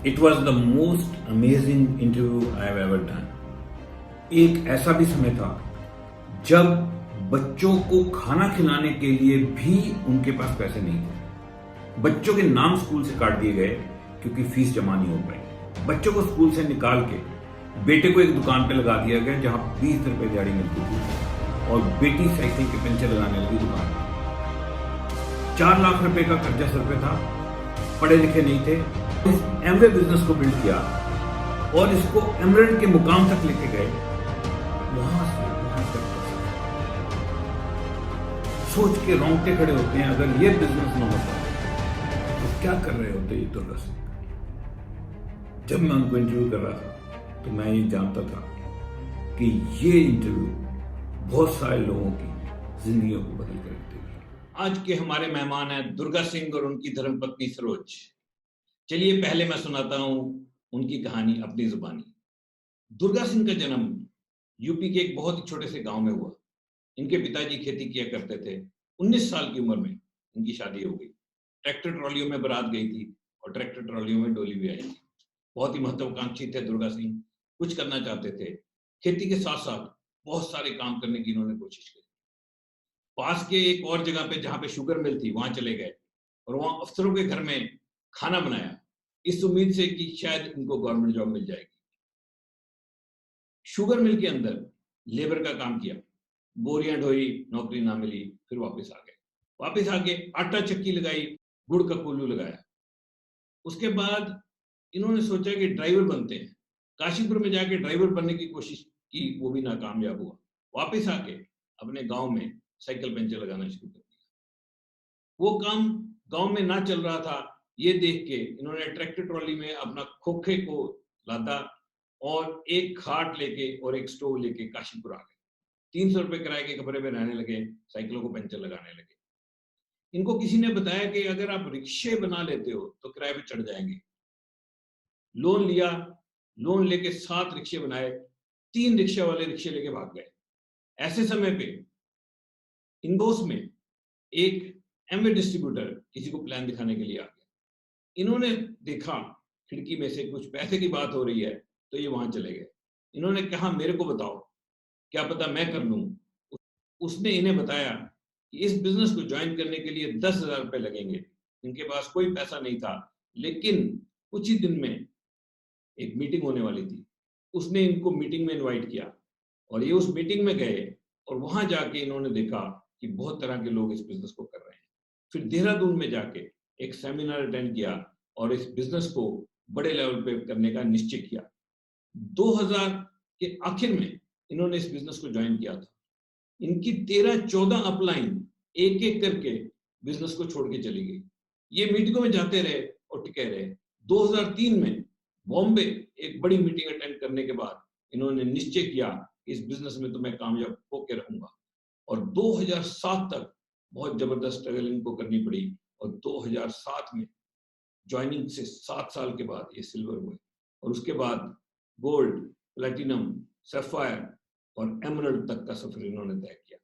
It was the most amazing interview I have ever done. एक ऐसा भी समय था जब बच्चों को खाना खिलाने के लिए भी उनके पास पैसे नहीं थे। बच्चों के नाम स्कूल से काट दिए गए क्योंकि फीस जमा नहीं हो पाई। बच्चों को स्कूल से निकाल के बेटे को एक दुकान पे लगा दिया गया जहां 20 रुपए दिहाड़ी मिलती थी और बेटी साइकिल के पंचर लगाने लगी दुकान पे। 4 लाख रुपए का कर्जा सर पे था, पढ़े लिखे नहीं थे। इस एमवे बिजनेस को बिल्ड किया और इसको एमरल्ड के मुकाम तक लेके गए। वहां से वहां तक सोच के रोंगटे खड़े होते हैं, अगर ये बिजनेस न होता तो क्या कर रहे होते ये दुर्गा सिंह। जब मैं उनको इंटरव्यू कर रहा था तो मैं ये जानता था कि ये इंटरव्यू बहुत सारे लोगों की जिंदगियों को बदल कर रख देगा। आज के हमारे मेहमान हैं दुर्गा सिंह और उनकी धर्मपत्नी सरोज। चलिए पहले मैं सुनाता हूं उनकी कहानी अपनी जुबानी। दुर्गा सिंह का जन्म यूपी के एक बहुत ही छोटे से गांव में हुआ। इनके पिताजी खेती किया करते थे। 19 साल की उम्र में इनकी शादी हो गई। ट्रैक्टर ट्रॉलियों में बारात गई थी और ट्रैक्टर ट्रॉलियों में डोली भी आई थी। बहुत ही महत्वाकांक्षी थे दुर्गा सिंह, कुछ करना चाहते थे। खेती के साथ साथ बहुत सारे काम करने की इन्होंने कोशिश की। पास के एक और जगह पे जहां पे शुगर मिल थी वहां चले गए और वहां अफसरों के घर में खाना बनाया, इस उम्मीद से कि शायद इनको गवर्नमेंट जॉब मिल जाएगी। शुगर मिल के अंदर लेबर का काम किया, बोरियां ढोई, नौकरी ना मिली, फिर वापस आ गए। वापस आके आटा चक्की लगाई, गुड़ का कोल्हू लगाया। उसके बाद इन्होंने सोचा कि ड्राइवर बनते हैं। काशीपुर में जाके ड्राइवर बनने की कोशिश की, वो भी नाकामयाब हुआ। वापस आके अपने गांव में साइकिल पंचर लगाना शुरू कर दिया। वो काम गांव में ना चल रहा था, ये देख के इन्होंने ट्रैक्टर ट्रॉली में अपना खोखे को लादा और एक खाट लेके और एक स्टोव लेके काशीपुर आ गए। 300 रुपए किराए के कमरे में रहने लगे, साइकिलों को पंचर लगाने लगे। इनको किसी ने बताया कि अगर आप रिक्शे बना लेते हो तो किराए पे चढ़ जाएंगे। लोन लिया, लोन लेके 7 रिक्शे बनाए, 3 रिक्शा वाले रिक्शे लेके भाग गए। ऐसे समय पे इनबॉस में एक एमवे डिस्ट्रीब्यूटर किसी को प्लान दिखाने के लिए आ गया। इन्होंने देखा खिड़की में से कुछ पैसे की बात हो रही है तो ये वहां चले गए। इन्होंने कहा मेरे को बताओ, क्या पता मैं कर लूं। उसने इन्हें बताया कि इस बिजनेस को ज्वाइन करने के लिए 10,000 रुपए लगेंगे। इनके पास कोई पैसा नहीं था, लेकिन कुछ ही दिन में एक मीटिंग होने वाली थी। उसने इनको मीटिंग में इनवाइट किया और ये उस मीटिंग में गए और वहां जाके इन्होंने देखा कि बहुत तरह के लोग इस बिजनेस को कर रहे हैं। फिर देहरादून में जाके एक सेमिनार अटेंड किया और इस बिजनेस को बड़े लेवल पे करने का निश्चय किया। 2000 के आखिर में इन्होंने इस बिजनेस को ज्वाइन किया था। इनकी 13-14 अपलाइन एक एक करके बिजनेस को छोड़ के चली गई। ये मीटिंगों में जाते रहे और टिके रहे। 2003 में बॉम्बे एक बड़ी मीटिंग अटेंड करने के बाद इन्होंने निश्चय किया इस बिजनेस में तो मैं कामयाब होकर रहूंगा। और 2007 तक बहुत जबरदस्त स्ट्रगल इनको करनी पड़ी और 2007 में ज्वाइनिंग से 7 साल के बाद ये सिल्वर हुए और उसके बाद गोल्ड, प्लेटिनम, सैफायर और एमरल्ड तक का सफर इन्होंने तय किया।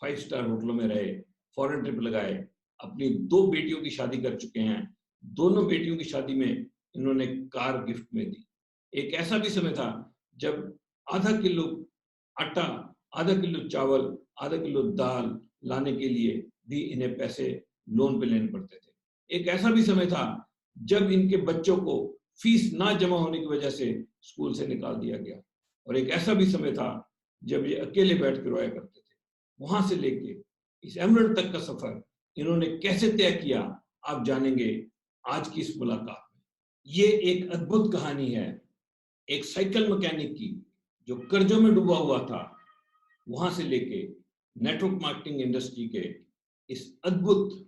5 स्टार होटलों में रहे, फॉरेन ट्रिप लगाए, अपनी 2 बेटियों की शादी कर चुके हैं। दोनों बेटियों की शादी में इन्होंने कार गिफ्ट में दी। एक ऐसा भी समय था जब आधा किलो आटा, आधा किलो चावल, आधा किलो दाल लाने के लिए भी इन्हें पैसे लोन पे लेने पड़ते थे। एक ऐसा भी समय था जब इनके बच्चों को फीस ना जमा होने की वजह से स्कूल से निकाल दिया गया। और एक ऐसा भी समय था जब ये अकेले बैठ कर रोया करते थे। वहां से लेके इस एमरल्ड तक का सफर इन्होंने कैसे तय किया, आप जानेंगे आज की इस मुलाकात में। ये एक अद्भुत कहानी है एक साइकिल मैकेनिक की जो कर्जों में डूबा हुआ था, वहां से लेके नेटवर्क मार्केटिंग इंडस्ट्री के इस अद्भुत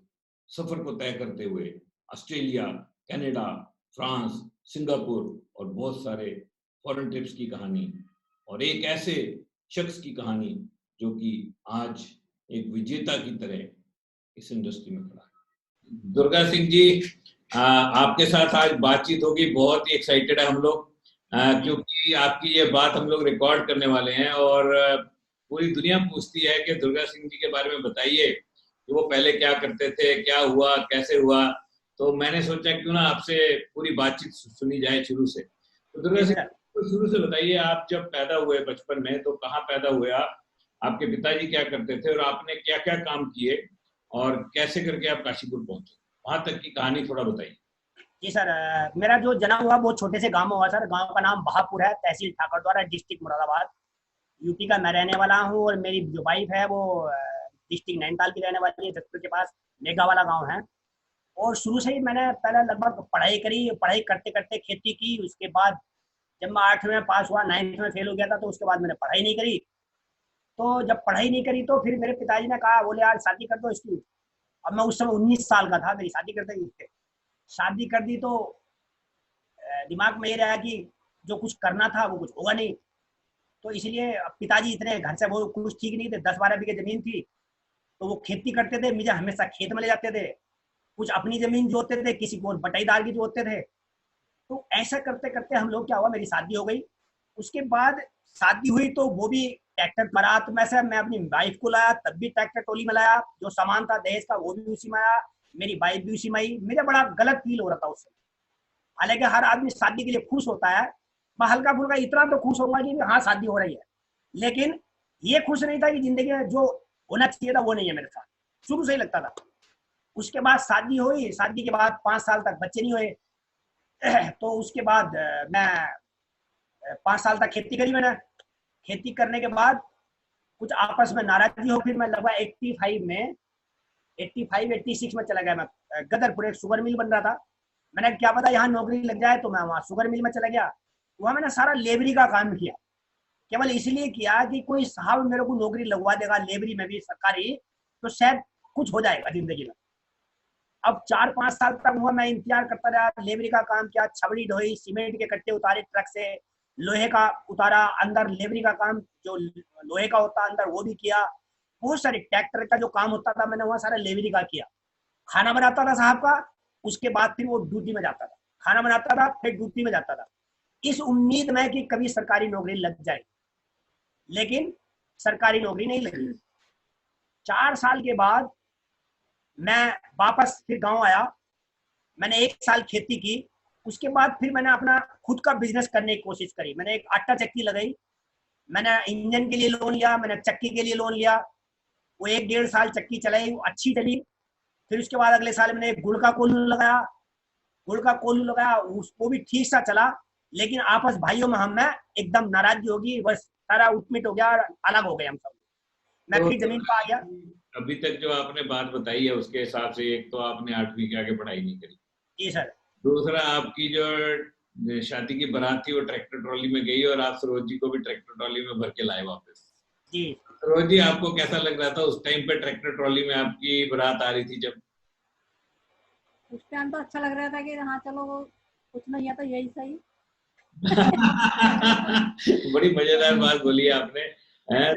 सफर को तय करते हुए ऑस्ट्रेलिया, कनाडा, फ्रांस, सिंगापुर और बहुत सारे फॉरेन ट्रिप्स की कहानी और एक ऐसे शख्स की कहानी जो कि आज एक विजेता की तरह इस इंडस्ट्री में खड़ा है। दुर्गा सिंह जी, आपके साथ आज बातचीत होगी। बहुत ही एक्साइटेड है हम लोग क्योंकि आपकी ये बात हम लोग रिकॉर्ड करने वाले हैं और पूरी दुनिया पूछती है कि दुर्गा सिंह जी के बारे में बताइए कि वो पहले क्या करते थे, क्या हुआ, कैसे हुआ। तो मैंने सोचा क्यों ना आपसे पूरी बातचीत सुनी जाए शुरू से। तो दुर्गा सिंह, तो शुरू से बताइए, आप जब पैदा हुए बचपन में तो कहाँ पैदा हुए आप, आपके पिताजी क्या करते थे और आपने क्या क्या काम किए और कैसे करके आप काशीपुर पहुंचे, वहां तक की कहानी थोड़ा बताइए। जी सर, मेरा जो जन्म हुआ बहुत छोटे से गांव में हुआ सर। गांव का नाम बहापुर है, तहसील ठाकुरद्वारा, डिस्ट्रिक्ट मुरादाबाद, यूपी का मैं रहने वाला हूँ। और मेरी जो वाइफ है वो डिस्ट्रिक्ट नैनीताल की रहने वाली है, जसपुर के पास मेघा वाला गाँव है। और शुरू से ही मैंने पहले लगभग पढ़ाई करी, पढ़ाई करते करते खेती की। उसके बाद जब मैं 8वीं में पास हुआ, 9th में फेल हो गया था, तो उसके बाद मैंने पढ़ाई नहीं करी। तो जब पढ़ाई नहीं करी तो फिर मेरे पिताजी ने कहा, बोले यार शादी कर दो इसकी। अब मैं उस समय 19 साल का था, मेरी शादी करते ही थे। शादी कर दी तो दिमाग में ये रहा कि जो कुछ करना था वो कुछ होगा नहीं। तो इसलिए पिताजी इतने घर से वो कुछ ठीक नहीं थे, 10-12 बीघे जमीन थी, तो वो खेती करते थे, मुझे हमेशा खेत में ले जाते थे। कुछ अपनी जमीन जोतते थे, किसी को बटाईदार की जोतते थे। तो ऐसा करते करते हम लोग क्या हुआ, मेरी शादी हो गई। उसके बाद शादी हुई तो वो भी ट्रैक्टर, बारात में से मैं अपनी वाइफ को लाया, तब भी ट्रैक्टर ट्रॉली में लाया। जो सामान था दहेज का वो भी उसी में आया, मेरी वाइफ भी उसी में आई। मुझे बड़ा गलत फील हो रहा था उससे। हालांकि हर आदमी शादी के लिए खुश होता है, मैं हल्का फुल्का इतना तो खुश होगा कि हाँ शादी हो रही है, लेकिन ये खुश नहीं था कि जिंदगी में जो होना चाहिए था वो नहीं है मेरे साथ। शुरू से ही लगता था। उसके बाद शादी हुई, शादी के बाद 5 साल तक बच्चे नहीं हुए। तो उसके बाद मैं 5 साल तक खेती करी मैंने। खेती करने के बाद कुछ आपस में नाराजगी हो, फिर मैं लगभग 85 86 में चला गया। मैं गदरपुर एक शुगर मिल बन रहा था, मैंने क्या पता यहाँ नौकरी लग जाए, तो मैं वहाँ शुगर मिल में चला गया। वहाँ मैंने सारा लेबरी का काम किया, केवल इसलिए किया कि कोई साहब मेरे को नौकरी लगवा देगा लेबरी में भी सरकारी, तो शायद कुछ हो जाएगा जिंदगी में। अब 4-5 साल तक हुआ मैं इंतजार करता रहा, लेबरी का काम किया, छबड़ी ढोई, सीमेंट के कट्टे उतारे ट्रक से, लोहे का उतारा, अंदर लेबरी का काम जो लोहे का होता अंदर वो भी किया। बहुत सारे ट्रैक्टर का जो काम होता था मैंने वहाँ सारा लेबरी का किया। खाना बनाता था साहब का, उसके बाद फिर वो ड्यूटी में जाता था, खाना बनाता था फिर ड्यूटी में जाता था, इस उम्मीद में कि कभी सरकारी नौकरी लग जाए। लेकिन सरकारी नौकरी नहीं लगी। 4 साल के बाद मैं वापस फिर गांव आया। मैंने 1 साल खेती की। उसके बाद फिर मैंने अपना खुद का बिजनेस करने की कोशिश करी। मैंने एक आटा चक्की लगाई, मैंने इंजन के लिए लोन लिया, मैंने चक्की के लिए लोन लिया। वो 1-1.5 साल चक्की चलाई, वो अच्छी चली। फिर उसके बाद अगले साल मैंने गुड़ का कोल्हू लगाया, गुड़ का कोल्हू लगाया, वो भी ठीक सा चला। लेकिन आपस भाइयों में हम में एकदम नाराजगी होगी, बस सारा उठमिट हो गया, अलग हो गए हम सब। मैं तो फिर जमीन पर आ गया। अभी तक जो आपने बात बताई है उसके हिसाब से, एक तो आपने 8वीं के आगे पढ़ाई नहीं करी, जी सर। दूसरा आपकी जो शादी की बारात थी वो ट्रैक्टर ट्रॉली में गई और आप सरोज जी को भी ट्रैक्टर ट्रॉली में भर के लाए वापस। जी सरोज जी, आपको कैसा लग रहा था उस टाइम पे ट्रैक्टर ट्रॉली में आपकी बारात आ रही थी जब? उस टाइम तो अच्छा लग रहा था कि हाँ चलो वो कुछ नहीं आता, यही सही। बड़ी मजेदार बात बोली आपने।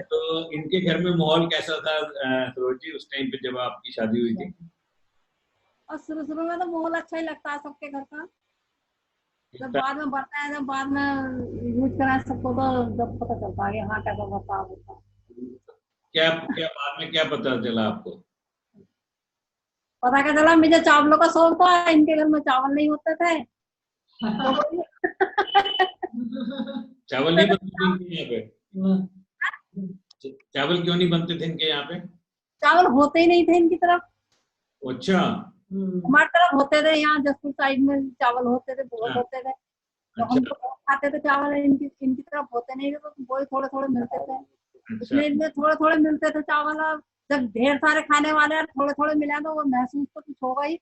तो इनके घर में माहौल कैसा था सरोज जी उस टाइम पे जब आपकी शादी हुई थी? और शुरू शुरू में तो माहौल अच्छा ही लगता है सबके घर का, जब बाद में बढ़ता है, जब बाद में यूज कराए सबको, तो जब पता चलता है कि हाँ कैसा बर्ताव होता है। क्या क्या बाद में क्या पता चला आपको? पता क्या चला, मुझे चावलों का शौक था, इनके घर में चावल नहीं होते थे तो चावल नहीं बनते थे इनके यहाँ पे? चावल क्यों नहीं बनते थे इनके यहाँ पे? चावल होते ही नहीं थे इनकी तरफ। अच्छा। हमारी तरफ होते थे, यहाँ जसपुर साइड में चावल होते थे, बहुत होते थे, तो हम अच्छा। तो बहुत खाते थे चावल। इनकी तरफ होते नहीं थे, तो वही थोड़े थोड़े मिलते थे। अच्छा। इसमें थोड़े थोड़े मिलते थे चावल। अब जब ढेर सारे खाने वाले हैं, थोड़े थोड़े मिले, तो वो महसूस तो कुछ होगा ही।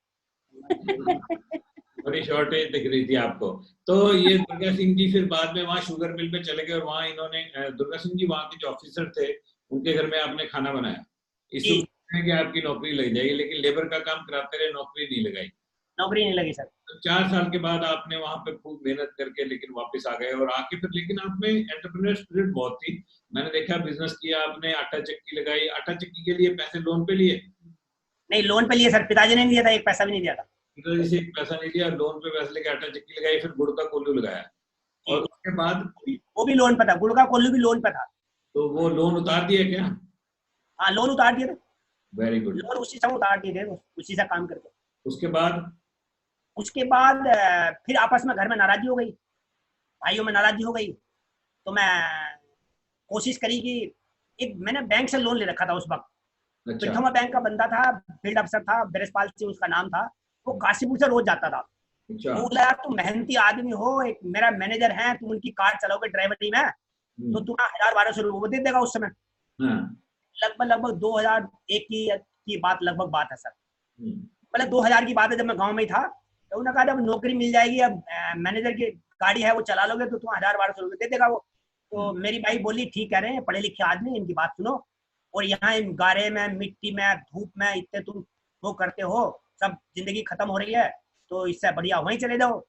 बड़ी शॉर्टेज दिख रही थी आपको। तो ये दुर्गा सिंह जी फिर बाद में वहाँ शुगर मिल में चले गए और वहाँ इन्होंने दुर्गा सिंह जी वहाँ के जो ऑफिसर थे उनके घर में आपने खाना बनाया इस उम्मीद में कि आपकी नौकरी लग जाएगी, लेकिन लेबर का काम कराते रहे, नौकरी नहीं लगाई। नौकरी नहीं लगी सर। तो 4 साल के बाद आपने वहां पे खूब मेहनत करके लेकिन वापस आ गए और आके फिर, लेकिन आप में एंटरप्रेन्योर स्पिरिट बहुत थी। मैंने देखा बिजनेस किया आपने, आटा चक्की लगाई। आटा चक्की के लिए पैसे लोन पे लिए? नहीं, लोन पे लिए सर, पिताजी ने नहीं दिया था, एक पैसा भी नहीं दिया था। पिताजी से एक पैसा नहीं लिया, लोन पे पैसे लेके आटा चक्की लगाई, फिर गुड़ का कोल्हू लगाया और उसके बाद वो भी लोन पे था, गुड़ का कोल्हू भी लोन पे था। तो वो लोन उतार दिया क्या? हाँ, लोन उतार दिए थे। Very good. लोन उसी समय उतार दिए थे, उसी से काम करके। उसके बाद उसके बाद फिर आपस में घर में नाराजगी हो गई, भाइयों में नाराजगी हो गई। तो मैं कोशिश करी कि एक मैंने बैंक से लोन ले रखा था उस वक्त, अच्छा पिठोमा बैंक का बंदा था, फील्ड अफसर था, ब्रजपाल सिंह उसका नाम था। वो काशीपुर से रोज जाता था। अच्छा। वो बोला, यार तुम मेहनती आदमी हो, एक मेरा मैनेजर है, तुम उनकी कार चलाओगे ड्राइवरी में तो तुम्हें 1000-1200 रुपये दे देगा उस समय। हाँ। लगभग 2001 की बात लगभग बात है सर। हम्म। मतलब 2000 की बात है, जब मैं गांव में ही था। तो उन्होंने कहा जब नौकरी मिल जाएगी, अब मैनेजर की गाड़ी है वो चला लोगे तो तुम 1000-1200 रुपये दे देगा वो। तो मेरी भाई बोली ठीक कह रहे हैं, पढ़े लिखे आदमी, इनकी बात सुनो। और यहाँ इन गारे में, मिट्टी में, धूप में इतने तुम वो करते हो, सब जिंदगी खत्म हो रही है, तो इससे बढ़िया वहीं चले जाओ।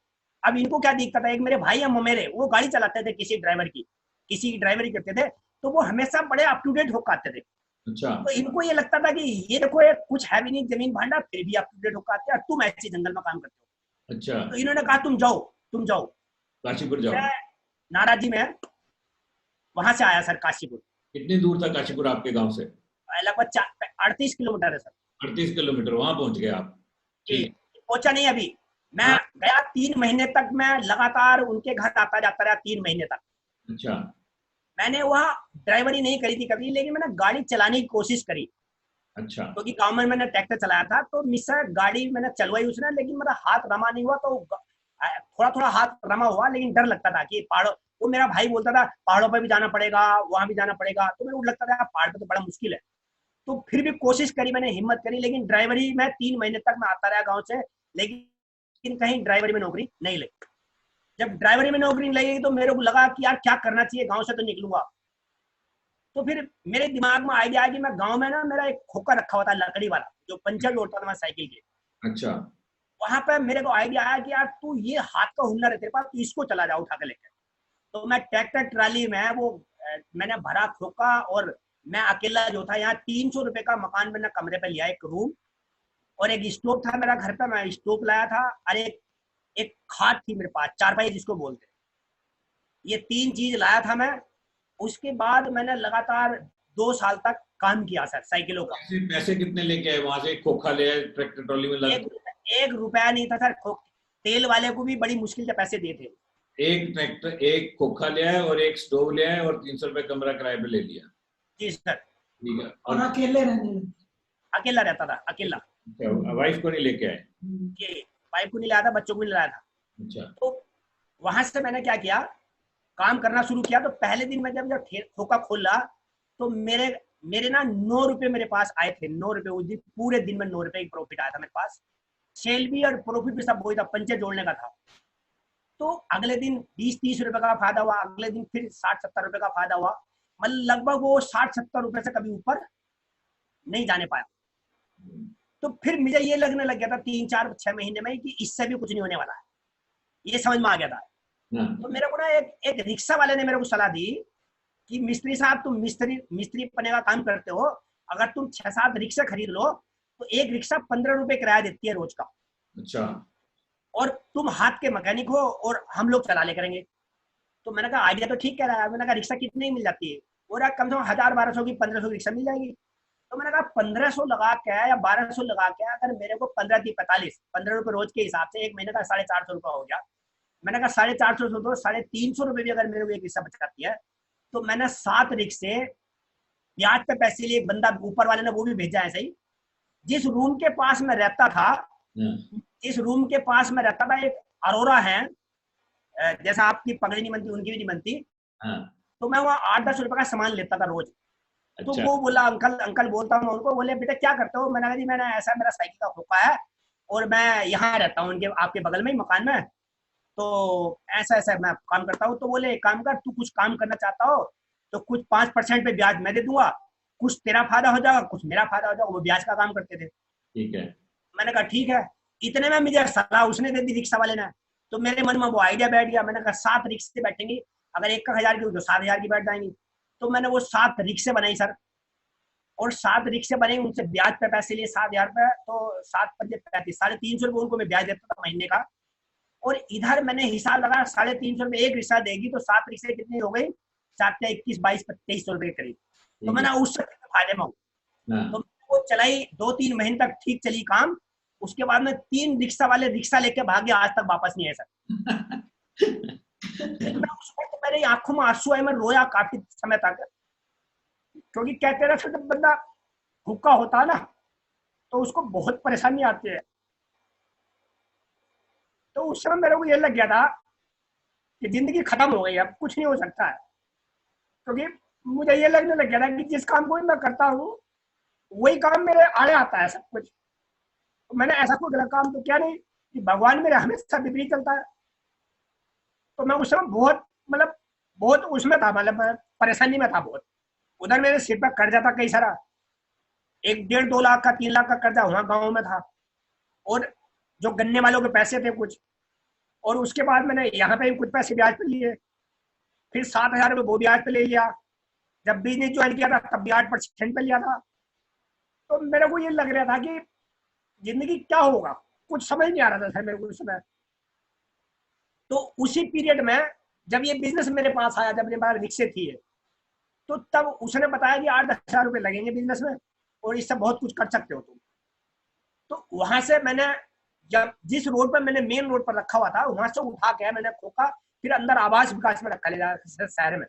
अब इनको क्या दिक्कत है, एक मेरे भाई है मेरे, वो गाड़ी चलाते थे किसी की ड्राइवरी करते थे, तो वो हमेशा बड़े अप टू डेट होकर आते थे। अच्छा। तो इनको ये लगता था कि ये देखो ये कुछ है भी नहीं जमीन भांडा, फिर भी अप टू डेट होकर आते हैं, तुम ऐसे जंगल में काम करते हो। अच्छा। तो इन्होंने कहा तुम जाओ। काशीपुर जाओ। मैं नाराजी में वहां से आया सर काशीपुर। कितनी दूर था काशीपुर आपके गांव से? लगभग 38 किलोमीटर है सर। 38 किलोमीटर, वहां पहुंच गए आप? ठीक। पहुंचा नहीं अभी, मैं हाँ। गया 3 महीने तक, मैं लगातार उनके घर आता जाता रहा 3 महीने तक। अच्छा। मैंने वहाँ ड्राइवरी नहीं करी थी कभी, लेकिन मैंने गाड़ी चलाने की कोशिश करी, अच्छा। क्योंकि गांव में मैंने ट्रैक्टर चलाया था। तो मिस्र गाड़ी मैंने चलवाई उसने, लेकिन मेरा हाथ रमा नहीं हुआ। तो थोड़ा थोड़ा हाथ रमा हुआ, लेकिन डर लगता था कि पहाड़ों, वो मेरा भाई बोलता था पहाड़ों पर भी जाना पड़ेगा, वहां भी जाना पड़ेगा। तो मेरे को लगता था पहाड़ पर तो बड़ा मुश्किल है। तो फिर भी कोशिश करी, मैंने हिम्मत करी, लेकिन ड्राइवरी में 3 महीने तक मैं आता रहा गाँव से, लेकिन कहीं ड्राइवरी में नौकरी नहीं लगी। जब ड्राइवरी में नौकरी नहीं लगी तो मेरे को लगा कि यार क्या करना चाहिए, गांव से तो निकलूंगा। तो फिर मेरे दिमाग में आइडिया आया कि मैं गांव में ना, मेरा एक खोखा रखा हुआ था लकड़ी वाला, जो पंचर जोड़ता था मैं साइकिल के। अच्छा। वहां पे मेरे को आइडिया आया कि यार तू ये हाथ का हुनर है तेरे पास, तू इसको चला जा उठा के लेकर। तो मैं ट्रैक्टर ट्राली में वो मैंने भरा खोखा, और मैं अकेला जो था, यहाँ 300 रुपए का मकान मैंने कमरे पे लिया, एक रूम, और एक स्टोव था मेरा घर पे, मैं स्टोव लाया था, और एक खाट थी मेरे पास, चारपाई जिसको बोलते हैं। ये 3 चीज लाया था मैं। उसके बाद मैंने लगातार 2 साल तक काम किया सर साइकिलों का। पैसे कितने लेके आए वहां से? खोखा ले आए, ट्रैक्टर ट्रॉली में लग? एक रुपया नहीं था सर। तेल वाले को भी बड़ी मुश्किल से पैसे दिए थे। एक ट्रैक्टर, एक खोखा ले आए और एक स्टोव ले आए और 300 रुपए कमरा किराए पे ले लिया? जी सर। ठीक है। और अकेले रहने लगे? अकेला रहता था, अकेला। वाइफ को नहीं लेके आए? ये वाइफ को नहीं लाया था, बच्चों को नहीं लाया था। अच्छा। तो वहां से मैंने क्या किया, काम करना शुरू किया। तो पहले दिन मैं जब खोखा खोला, तो मेरे ना 9 रुपए मेरे पास आए थे। 9 रुपए उस दिन, पूरे दिन में 9 रुपए की प्रॉफिट आया था मेरे पास। सेल भी और प्रॉफिट भी सब वही था, पंचर जोड़ने का था। तो अगले दिन 20-30 रुपए का फायदा हुआ, अगले दिन फिर 60-70 रुपए का फायदा हुआ। मतलब लगभग वो 60-70 रुपए से कभी ऊपर नहीं जाने पाया। तो फिर मुझे ये लगने लग गया था 3-4-6 महीने में कि इससे भी कुछ नहीं होने वाला है, ये समझ में आ गया था। तो मेरे को ना एक रिक्शा वाले ने मेरे को सलाह दी कि मिस्त्री साहब, तुम मिस्त्री पने का काम करते हो, अगर तुम 6-7 रिक्शा खरीद लो तो एक रिक्शा 15 रुपए किराया देती है रोज का। अच्छा। और तुम हाथ के मैकेनिक हो और हम लोग चला ले करेंगे। तो मैंने कहा आइडिया तो ठीक कह रहा है। मैंने कहा रिक्शा कितने मिल जाती है? और कम से कम 1000-1200 की 1500 की रिक्शा मिल जाएगी। तो मैंने कहा 1500 लगा के या 1200 लगा के, अगर मेरे को 15 रुपए रोज के हिसाब से एक महीने का 450 रुपया हो गया। मैंने कहा 450 तो 350 रुपए भी अगर मेरे को एक रिक्शा बच जाती है। तो मैंने 7 रिक्शे ब्याज पे पैसे लिए, एक बंदा ऊपर वाले ने वो भी भेजा है सही। जिस रूम के पास में रहता था, इस रूम के पास में रहता था, एक अरोरा है, जैसा आपकी पगड़ी नहीं बनती उनकी भी नहीं बनती। तो मैं वहाँ 8-10 रुपए का सामान लेता था रोज। तो अच्छा। वो बोला अंकल बोलता हूँ मैं उनको, बोले बेटा क्या करते हो? मैंने कहा जी मैंने ऐसा, मेरा साइकिल का खोखा है और मैं यहाँ रहता हूँ उनके आपके बगल में ही मकान में, तो ऐसा मैं काम करता हूँ। तो बोले एक काम कर, तू कुछ काम करना चाहता हो तो कुछ 5% पे ब्याज मैं दे दूंगा, कुछ तेरा फायदा हो जाएगा, कुछ मेरा फायदा हो जाएगा। वो ब्याज का काम करते थे। ठीक है। मैंने कहा ठीक है। इतने में मुझे सलाह उसने दे दी, रिक्शा वाले ने। तो मेरे मन में वो आइडिया बैठ गया। मैंने कहा 7 रिक्शे बैठेंगी, अगर 1,000 की हुई तो 7,000 की बैठ जाएंगी। तो मैंने वो 7 रिक्शे बनाई सर, और 7 रिक्शे बने, उनसे ब्याज पे पैसे लिए 7,000 रुपए। तो 7-5-35, 350 रुपए उनको मैं ब्याज देता था महीने का। और इधर मैंने हिसाब लगा 350 रुपए एक रिक्शा देगी तो 7 रिक्शे कितनी हो गई? 7-21-22-2300 रुपए के करीब। तो मैंने उससे फायदे में हूँ। तो वो चलाई 2-3 महीने तक ठीक चली काम। उसके बाद में 3 रिक्शा वाले रिक्शा लेके भागे, आज तक वापस नहीं आए सर। मैं उस वक्त मेरी आंखों में आंसू आए, मैं रोया काफी समय तक, क्योंकि कहते रहे जब बंदा भूखा होता है ना तो उसको बहुत परेशानी आती है। तो उस समय मेरे को ये लग गया था कि जिंदगी खत्म हो गई, अब कुछ नहीं हो सकता है, क्योंकि मुझे ये लगने लग गया था कि जिस काम को मैं करता हूँ वही काम मेरे आड़े आता है सब कुछ। तो मैंने ऐसा कोई गलत काम तो किया नहीं कि भगवान मेरे हमेशा विपरीत चलता है। तो मैं उस समय बहुत उसमें था, मतलब परेशानी में था बहुत। उधर मेरे सिर पर कर्जा था कई सारा, 1-1.5-2 लाख का 3 लाख का कर्जा वहां गाँव में था, और जो गन्ने वालों के पैसे थे कुछ, और उसके बाद मैंने यहाँ पे कुछ पैसे ब्याज पे लिए, फिर 7,000 रुपये वो ब्याज पे ले लिया। जब बिजनेस ज्वाइन किया था तब भी 8% पे लिया था। तो मेरे को ये लग रहा था कि जिंदगी क्या होगा, कुछ समझ नहीं आ रहा था सर मेरे को उस समय। तो उसी पीरियड में जब ये बिजनेस मेरे पास आया, जब मेरे पास रिक्शे थी, तो तब उसने बताया कि 8-10 हजार रुपये लगेंगे बिजनेस में और इससे बहुत कुछ कर सकते हो तुम। तो वहां से मैंने, जब जिस रोड पर मैंने मेन रोड पर रखा हुआ था वहां से उठा के मैंने खोका, फिर अंदर आवास विकास में रखा ले जाकर शहर में।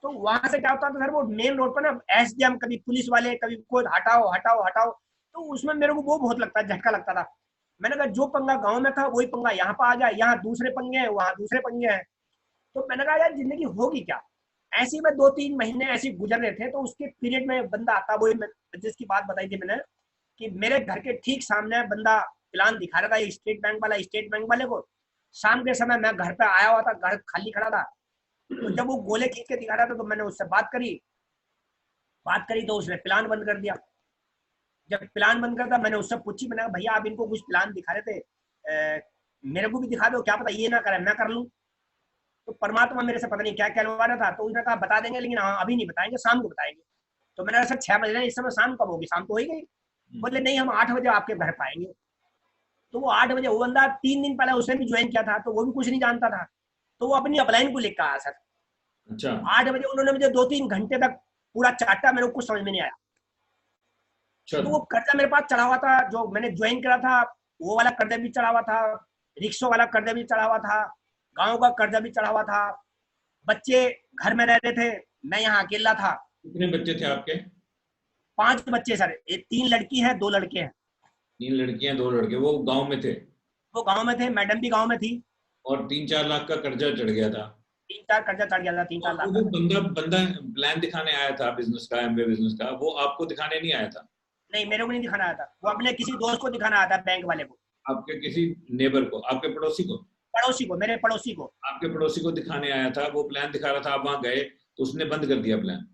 तो वहां से क्या होता था सर, वो मेन रोड पर ना एसडीएम, कभी पुलिस वाले, कभी कोई हटाओ हटाओ हटाओ, तो उसमें मेरे को वो बहुत लगता, झटका लगता था। मैंने कहा जो पंगा गाँव में था वही पंगा यहाँ पर आ जाए, यहाँ दूसरे पंगे हैं, वहाँ दूसरे पंगे हैं। तो मैंने कहा यार जिंदगी होगी क्या। ऐसे ही में 2-3 महीने ऐसे गुजर रहे थे। तो उसके पीरियड में बंदा आता, वही जिसकी बात बताई थी मैंने, कि मेरे घर के ठीक सामने बंदा प्लान दिखा रहा था स्टेट बैंक वाले को। शाम के समय मैं घर पे आया हुआ था, घर खाली खड़ा था, तो जब वो गोले खींच के दिखा रहा था तो मैंने उससे बात करी तो उसने प्लान बंद कर दिया। जब प्लान बंद करता मैंने उससे पूछी, मैंने कहा भैया आप इनको कुछ प्लान दिखा रहे थे, मेरे को भी दिखा दो, क्या पता ये ना करे मैं कर लूँ। तो परमात्मा मेरे से पता नहीं क्या कहलवा रहा था। तो उसने कहा बता देंगे, लेकिन हाँ अभी नहीं बताएंगे, शाम को बताएंगे। तो मैंने कहा सर 6 बजे, इस समय शाम कब होगी, शाम तो हो ही गई। बोले नहीं हम 8 बजे आपके घर पाएंगे। तो वो 8 बजे, वो बंदा 3 दिन पहले उसने भी ज्वाइन किया था, तो वो भी कुछ नहीं जानता था, तो वो अपनी अपलाइन को लेकर आया सर। अच्छा। 8 बजे उन्होंने मुझे 2-3 घंटे तक पूरा चाटा, मेरे को कुछ समझ में नहीं आया। तो वो कर्जा मेरे पास चढ़ा हुआ था, जो मैंने ज्वाइन करा था वो वाला कर्जा भी चढ़ा हुआ था, रिक्शो वाला कर्जा भी चढ़ा हुआ था, गाँव का कर्जा भी चढ़ा हुआ था, बच्चे घर में रह रहे थे, मैं यहाँ अकेला था। कितने बच्चे थे आपके? 5 बच्चे सर, 3 लड़की हैं 2 लड़के हैं। 3 लड़कियां 2 लड़के। वो गांव में थे? वो गांव में थे, मैडम भी गांव में थी। और 3-4 लाख का कर्जा चढ़ गया था? 3-4 कर्जा चढ़ गया था, 3-4 लाख वो का। बंदा प्लान दिखाने आया था बिजनेस का, एमवे बिजनेस का, वो आपको दिखाने नहीं आया था? नहीं मेरे को नहीं दिखाना आया था, वो अपने किसी दोस्त को दिखाना आया था, बैंक वाले को। आपके किसी नेबर को, आपके पड़ोसी को? पड़ोसी को, मेरे पड़ोसी को। आपके पड़ोसी को दिखाने आया था, वो प्लान दिखा रहा था, आप वहां गए तो उसने बंद कर दिया प्लान?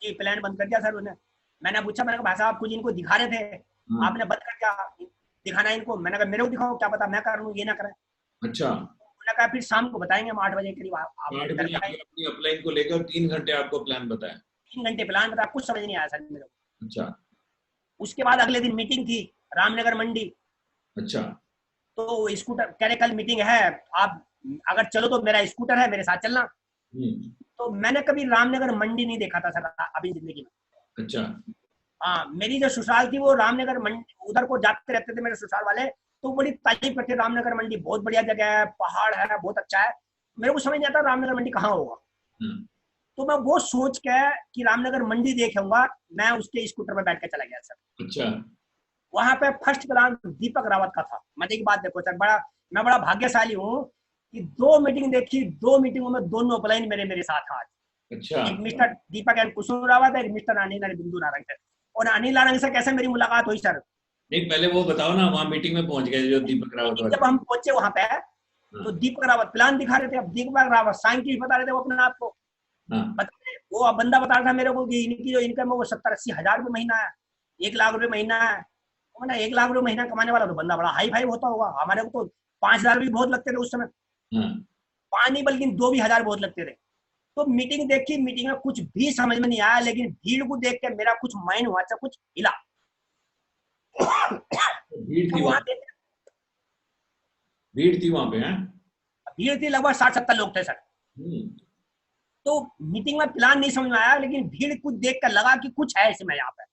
जी प्लान बंद कर दिया सर उन्हें। मैंने पूछा, मैंने कहा भाई साहब कुछ इनको दिखा रहे थे, आपने बंद कर दिया दिखाना इनको। मैंने कहा मेरे को दिखाओ, क्या पता मैं कर लूँ, ये ना करें। अच्छा। उन्होंने कहा फिर शाम को बताएंगे हम 8 बजे करीब। 8 बजे अपनी अपलाइन को लेकर 3 घंटे आपको प्लान बताया? 3 घंटे प्लान बताया, कुछ समझ नहीं आया सर मेरे को। अच्छा। उसके बाद अगले दिन मीटिंग थी रामनगर मंडी। अच्छा। तो स्कूटर कह रहे कल मीटिंग है, आप अगर चलो तो मेरा स्कूटर है, मेरे साथ चलना। तो मैंने कभी रामनगर मंडी नहीं देखा था सर अभी जिंदगी में। अच्छा। हाँ मेरी जो ससुराल थी वो रामनगर मंडी, उधर को जाते रहते थे मेरे ससुराल वाले, तो बड़ी तारीफ करते, रामनगर मंडी बहुत बढ़िया जगह है, पहाड़ है, बहुत अच्छा है। मेरे को समझ नहीं आता रामनगर मंडी कहाँ होगा। तो मैं वो सोच के कि रामनगर मंडी देखूंगा, मैं उसके स्कूटर में बैठ के चला गया सर। अच्छा। वहां पे फर्स्ट प्लान दीपक रावत का था। मजे की बात देखो सर, मैं बड़ा भाग्यशाली हूँ कि 2 मीटिंग देखी, 2 मीटिंगों में दोनों अपलाइन मेरे साथ आज। अच्छा। एक मिस्टर दीपक एंड कुसुम रावत है, एक मिस्टर अनिल बिंदु नारंग है। और अनिल नारंग से कैसे मेरी मुलाकात हुई सर? नहीं पहले वो बताओ ना, वहाँ मीटिंग में पहुंच गए जो दीपक रावत वाले। जब हम पहुंचे वहां पे तो दीपक रावत प्लान दिखा रहे थे। अब दीपक रावत साइंटिस्ट बता रहे थे वो अपने आप को। वो बंदा बता रहा था मेरे को कि इनकी जो इनकम है वो 70-80 हजार रुपये महीना है, 1 लाख रुपए महीना है। मैंने 1 लाख रुपए महीना कमाने वाला तो बंदा बड़ा हाई फाई होता होगा। हमारे को तो 5 हजार भी बहुत लगते थे उस समय। 5 नहीं बल्कि 2 भी हजार बहुत लगते थे। तो मीटिंग देखी, मीटिंग में कुछ भी समझ में नहीं आया, लेकिन भीड़ को देख के मेरा कुछ माइंड हुआ, कुछ हिला। भीड़ थी वहां पे? भीड़ थी वहां पे? भीड़ थी, लगभग 60-70 लोग थे सर। तो मीटिंग में प्लान नहीं समझ में आया, लेकिन भीड़ कुछ देख कर लगा कि कुछ है इसमें यहाँ पे।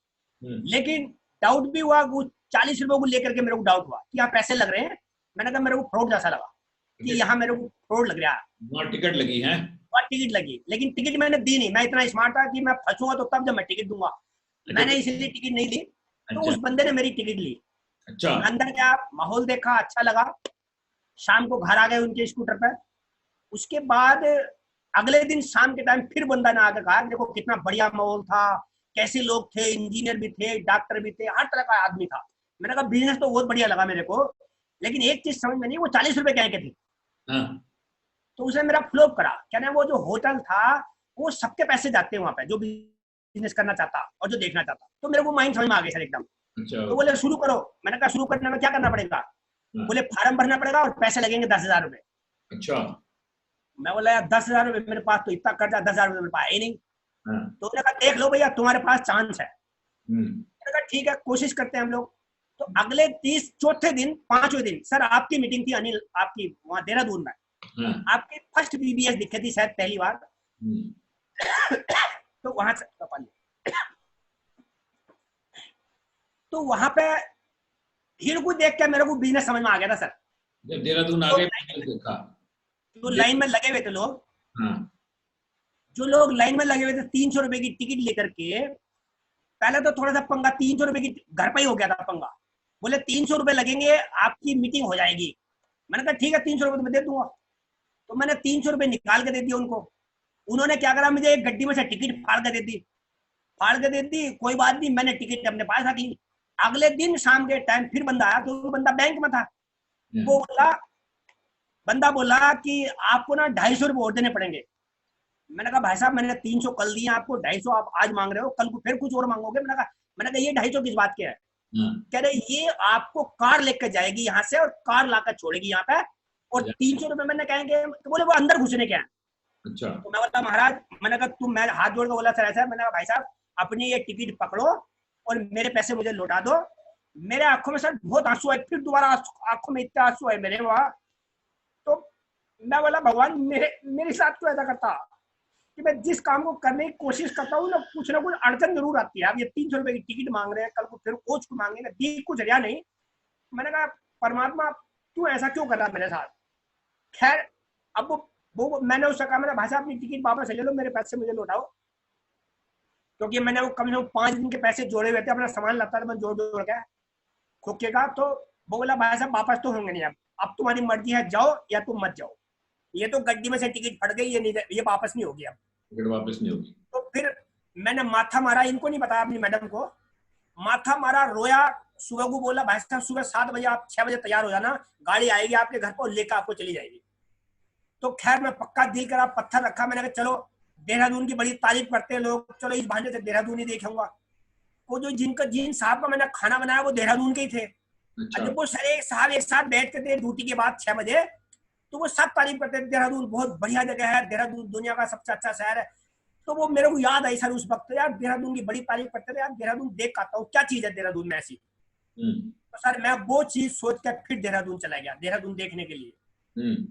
लेकिन डाउट भी हुआ, वो 40 रुपए को लेकर के मेरे को डाउट हुआ कि यहाँ पैसे लग रहे हैं। मैंने कहा मेरे को फ्रॉड जैसा लगा कि यहाँ मेरे को फ्रॉड लग रहा है। वहाँ टिकट लगी है, और टिकट लगी, लेकिन टिकट मैंने दी नहीं। मैं इतना स्मार्ट था कि मैं फंसूंगा तो तब जब मैं टिकट दूंगा, मैंने इसलिए टिकट नहीं ली। तो उस बंदे ने मेरी टिकट ली। अच्छा, अंदर गया, माहौल देखा, अच्छा लगा। शाम को घर आ गए उनके स्कूटर पर। उसके बाद अगले दिन शाम के टाइम फिर बंदा ने आकर कहा देखो कितना बढ़िया माहौल था, कैसे लोग थे, इंजीनियर भी थे, डॉक्टर भी थे, हर तरह का आदमी था। मैंने कहा बिजनेस तो बहुत बढ़िया लगा मेरे को, लेकिन एक चीज समझ में नहीं, वो 40 रुपए क्या के थे। तो उसने मेरा फ्लॉप करा। क्या ना, वो जो होटल था वो सबके पैसे जाते हैं वहां पे, जो बिजनेस करना चाहता और जो देखना चाहता। तो मेरे को माइंड समझ में आ गया सर एकदम। तो बोले शुरू करो। मैंने कहा शुरू करने में क्या करना पड़ेगा? बोले फॉर्म भरना पड़ेगा और पैसे लगेंगे 10,000 रुपए। अच्छा, मैं बोला यार 10,000 रुपए मेरे पास तो इतना कर्जा 10,000 रुपए मेरे पास है ही नहीं। तो उन्होंने कहा देख लो भैया तुम्हारे पास चांस है। मैंने कहा ठीक है, कोशिश करते हैं हम लोग। तो अगले 30 चौथे दिन 5वें दिन सर आपकी मीटिंग थी अनिल, आपकी वहां देहरादून में। आपकी फर्स्ट बीबीएस दिखी थी शायद पहली बार। तो वहां से तो वहां पे भीड़ को देख के मेरे को बिजनेस समझ में आ गया था सर। जब देहरादून आ गए देखा, जो लाइन में लगे हुए थे लोग, जो लोग लाइन में लगे हुए थे 300 रुपए की टिकट लेकर के, पहले तो थोड़ा सा पंगा, 300 रुपए की घर पे ही हो गया था पंगा। बोले 300 रुपए लगेंगे आपकी मीटिंग हो जाएगी। मैंने कहा ठीक है 300 रुपए तो मैं दे दूंगा। तो मैंने 300 रुपए निकाल के दे दिया उनको। उन्होंने क्या करा, मुझे एक गड्डी में से टिकट फाड़ के दे दी। कोई बात नहीं, मैंने टिकट अपने पास रखी। अगले दिन शाम के टाइम फिर बंदा आया, तो वो बंदा बैंक में था। वो बंदा बोला कि आपको ना 250 रुपए और देने पड़ेंगे। मैंने कहा भाई साहब मैंने 300 कल दिए आपको, 250 आप आज मांग रहे हो, कल को फिर कुछ और मांगोगे। मैंने कहा ये 250 किस बात के है? कह रहे ये आपको कार लेकर जाएगी यहाँ से और कार लाकर छोड़ेगी यहाँ पे, और 300 रुपए मैंने कहेंगे। तो बोले वो अंदर घुसने क्या है? अच्छा। तो मैं बोला महाराज, मैंने कहा तुम, मैं हाथ जोड़ के बोला सर ऐसा। मैंने कहा भाई साहब अपनी ये टिकट पकड़ो और मेरे पैसे मुझे लौटा दो। मेरे आंखों में सर बहुत आंसू आए, फिर दोबारा आंखों में इतने आंसू आए मेरे वहां। तो मैं बोला भगवान मेरे साथ क्यों ऐसा करता कि मैं जिस काम को करने की कोशिश करता हूँ ना कुछ अड़चन जरूर आती है। अब ये 300 रुपए की टिकट मांग रहे हैं, कल को फिर कोच को मांगेंगे, दी कुछ रिया नहीं। मैंने कहा परमात्मा तू ऐसा क्यों कर रहा है मेरे साथ? खैर अब वो मैंने उससे कहा, मैंने भाई साहब अपनी टिकट वापस ले लो, मेरे पैसे मुझे लौटाओ। क्योंकि मैंने वो कम से कम 5 दिन के पैसे जोड़े हुए थे, अपना सामान लाता था मैं जोड़ के खोके का। तो वो बोला भाई साहब वापस तो होंगे नहीं, अब तुम्हारी मर्जी है, जाओ या तुम मत जाओ। ये तो गड्डी में से टिकट फट गई, ये वापस नहीं होगी, अब टिकट वापस नहीं होगी। तो फिर मैंने माथा मारा, इनको नहीं बताया, अपनी मैडम को माथा मारा, रोया। सुबह को बोला भाई साहब सुबह 7 बजे आप 6 बजे तैयार हो जाना, गाड़ी आएगी आपके घर पर लेकर आपको चली जाएगी। तो खैर मैं पक्का दिल करा, पत्थर रखा। मैंने कहा चलो देहरादून की बड़ी तारीफ करते हैं लोग, चलो इस बहाने से देहरादून ही देखूंगा। वो जो जिन साहब का मैंने खाना बनाया वो देहरादून के ही थे। अच्छा। जब वो सारे साहब एक साथ बैठते थे ड्यूटी के बाद 6 बजे, तो वो सब तारीफ करते थे, देहरादून बहुत बढ़िया जगह है, देहरादून दुनिया का सबसे अच्छा शहर है। तो वो मेरे को याद आई सर उस वक्त, यार देहरादून की बड़ी तारीफ करते थे, यार देहरादून देख के आता हूँ क्या चीज है देहरादून में ऐसी। तो सर मैं वो चीज सोच कर फिर देहरादून चला गया, देहरादून देखने के लिए।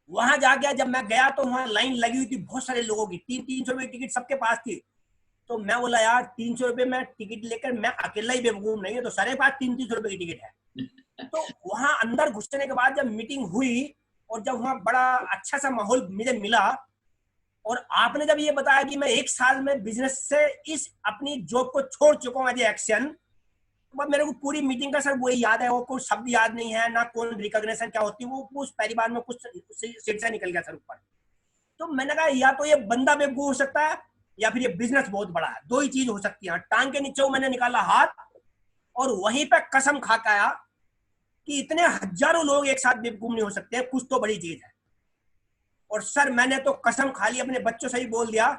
वहां जाके जब मैं गया तो वहां लाइन लगी हुई थी बहुत सारे लोगों की, 300 रुपए की टिकट सबके पास थी। तो मैं बोला यार 300 रुपए में टिकट लेकर मैं अकेला ही बेवकूफ नहीं है, तो सारे पास 300 रुपए की टिकट है। तो वहां अंदर घुसने के बाद जब मीटिंग हुई और जब वहां बड़ा अच्छा सा माहौल मुझे मिला, और आपने जब ये बताया कि मैं 1 साल में बिजनेस से इस अपनी जॉब को छोड़ चुका हूँ एज एक्शन, तो मेरे को पूरी मीटिंग का सर वही याद है, वो कोई शब्द याद नहीं है ना, कौन रिकॉग्निशन क्या होती है, वो उस पहली बार में कुछ सीट से निकल गया सर ऊपर। तो मैंने कहा या तो ये बंदा बेवकूफ हो सकता है या फिर ये बिजनेस बहुत बड़ा है, 2 ही चीज हो सकती है। टांग के नीचे मैंने निकाला हाथ और वहीं पे कसम खा के आया कि इतने हजारों लोग एक साथ बेवकूफ नहीं हो सकते, कुछ तो बड़ी चीज है। और सर मैंने तो कसम खा ली, अपने बच्चों से ही बोल दिया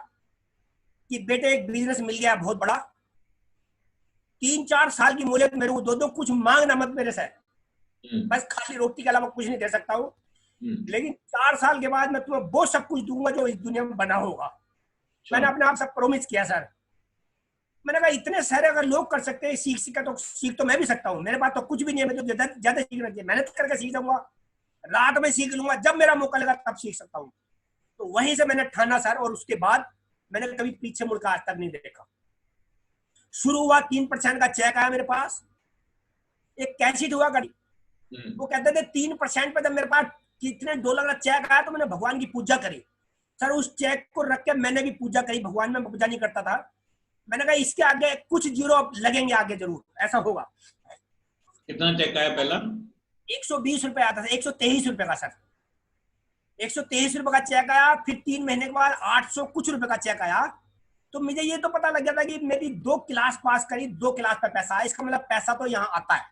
कि बेटे एक बिजनेस मिल गया बहुत बड़ा, 3-4 साल की मोहलत मेरे को दो, कुछ मांगना मत मेरे से, बस खाली रोटी के अलावा कुछ नहीं दे सकता हूँ, लेकिन 4 साल के बाद मैं तुम्हें वो सब कुछ दूंगा जो इस दुनिया में बना होगा। मैंने अपने आप से प्रॉमिस किया सर। मैंने कहा इतने सारे अगर लोग कर सकते हैं सीख का, तो सीख तो मैं भी सकता हूँ। मेरे पास तो कुछ भी नहीं है, मैं तो ज्यादा सीखना चाहिए, मेहनत करके सीख जाऊंगा, रात में सीख लूंगा, जब मेरा मौका लगा तब सीख सकता हूँ। तो वहीं से मैंने ठाना सर, और उसके बाद मैंने कभी पीछे मुड़कर आज तक नहीं देखा। शुरू हुआ 3% का चेक आया मेरे पास, एक कैशिट हुआ गाड़ी, वो कहते थे 3% पे, जब मेरे पास कितने $1 का चेक आया तो मैंने भगवान की पूजा करी सर। उस चेक को रख के मैंने भी पूजा करी, भगवान में पूजा नहीं करता था, मैंने कहा इसके आगे कुछ जीरो लगेंगे आगे जरूर, ऐसा होगा। कितना चेक आया पहला? 120 रुपए आता था, 123 रुपए का सर, 123 रुपए का चेक आया। फिर 3 महीने के बाद 800 कुछ रुपए का चेक आया। तो मुझे ये तो पता लग गया था कि मेरी 2 क्लास पास करी, 2 क्लास पे पैसा आया, इसका मतलब पैसा तो यहाँ आता है।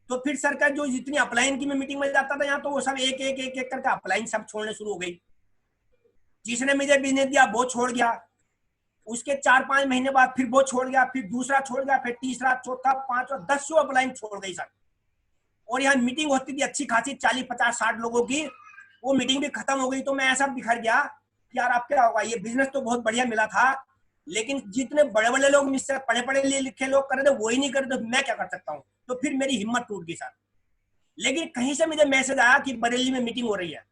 तो फिर सर का जो जितनी अपलाइन की मैं मीटिंग में जाता था यहाँ, तो वो सब एक एक एक एक करके अपलाइन सब छोड़ने शुरू हो गई। जिसने मुझे बिजनेस दिया वो छोड़ गया, उसके 4-5 महीने बाद फिर वो छोड़ गया, फिर दूसरा छोड़ गया, फिर तीसरा, चौथा, पांचवा, 10 अपलाइन छोड़ गई सर। और यहाँ मीटिंग होती थी अच्छी खासी 40, 50, 60 लोगों की, वो मीटिंग भी खत्म हो गई। तो मैं ऐसा बिखर गया कि यार अब क्या होगा, ये बिजनेस तो बहुत बढ़िया मिला था, लेकिन जितने बड़े बड़े लोग मुझसे पढ़े पढ़े लिखे लोग कर रहे थे वो ही नहीं कर रहे, तो मैं क्या कर सकता हूँ। तो फिर मेरी हिम्मत टूट गई सर। लेकिन कहीं से मुझे मैसेज आया कि बरेली में मीटिंग हो रही है।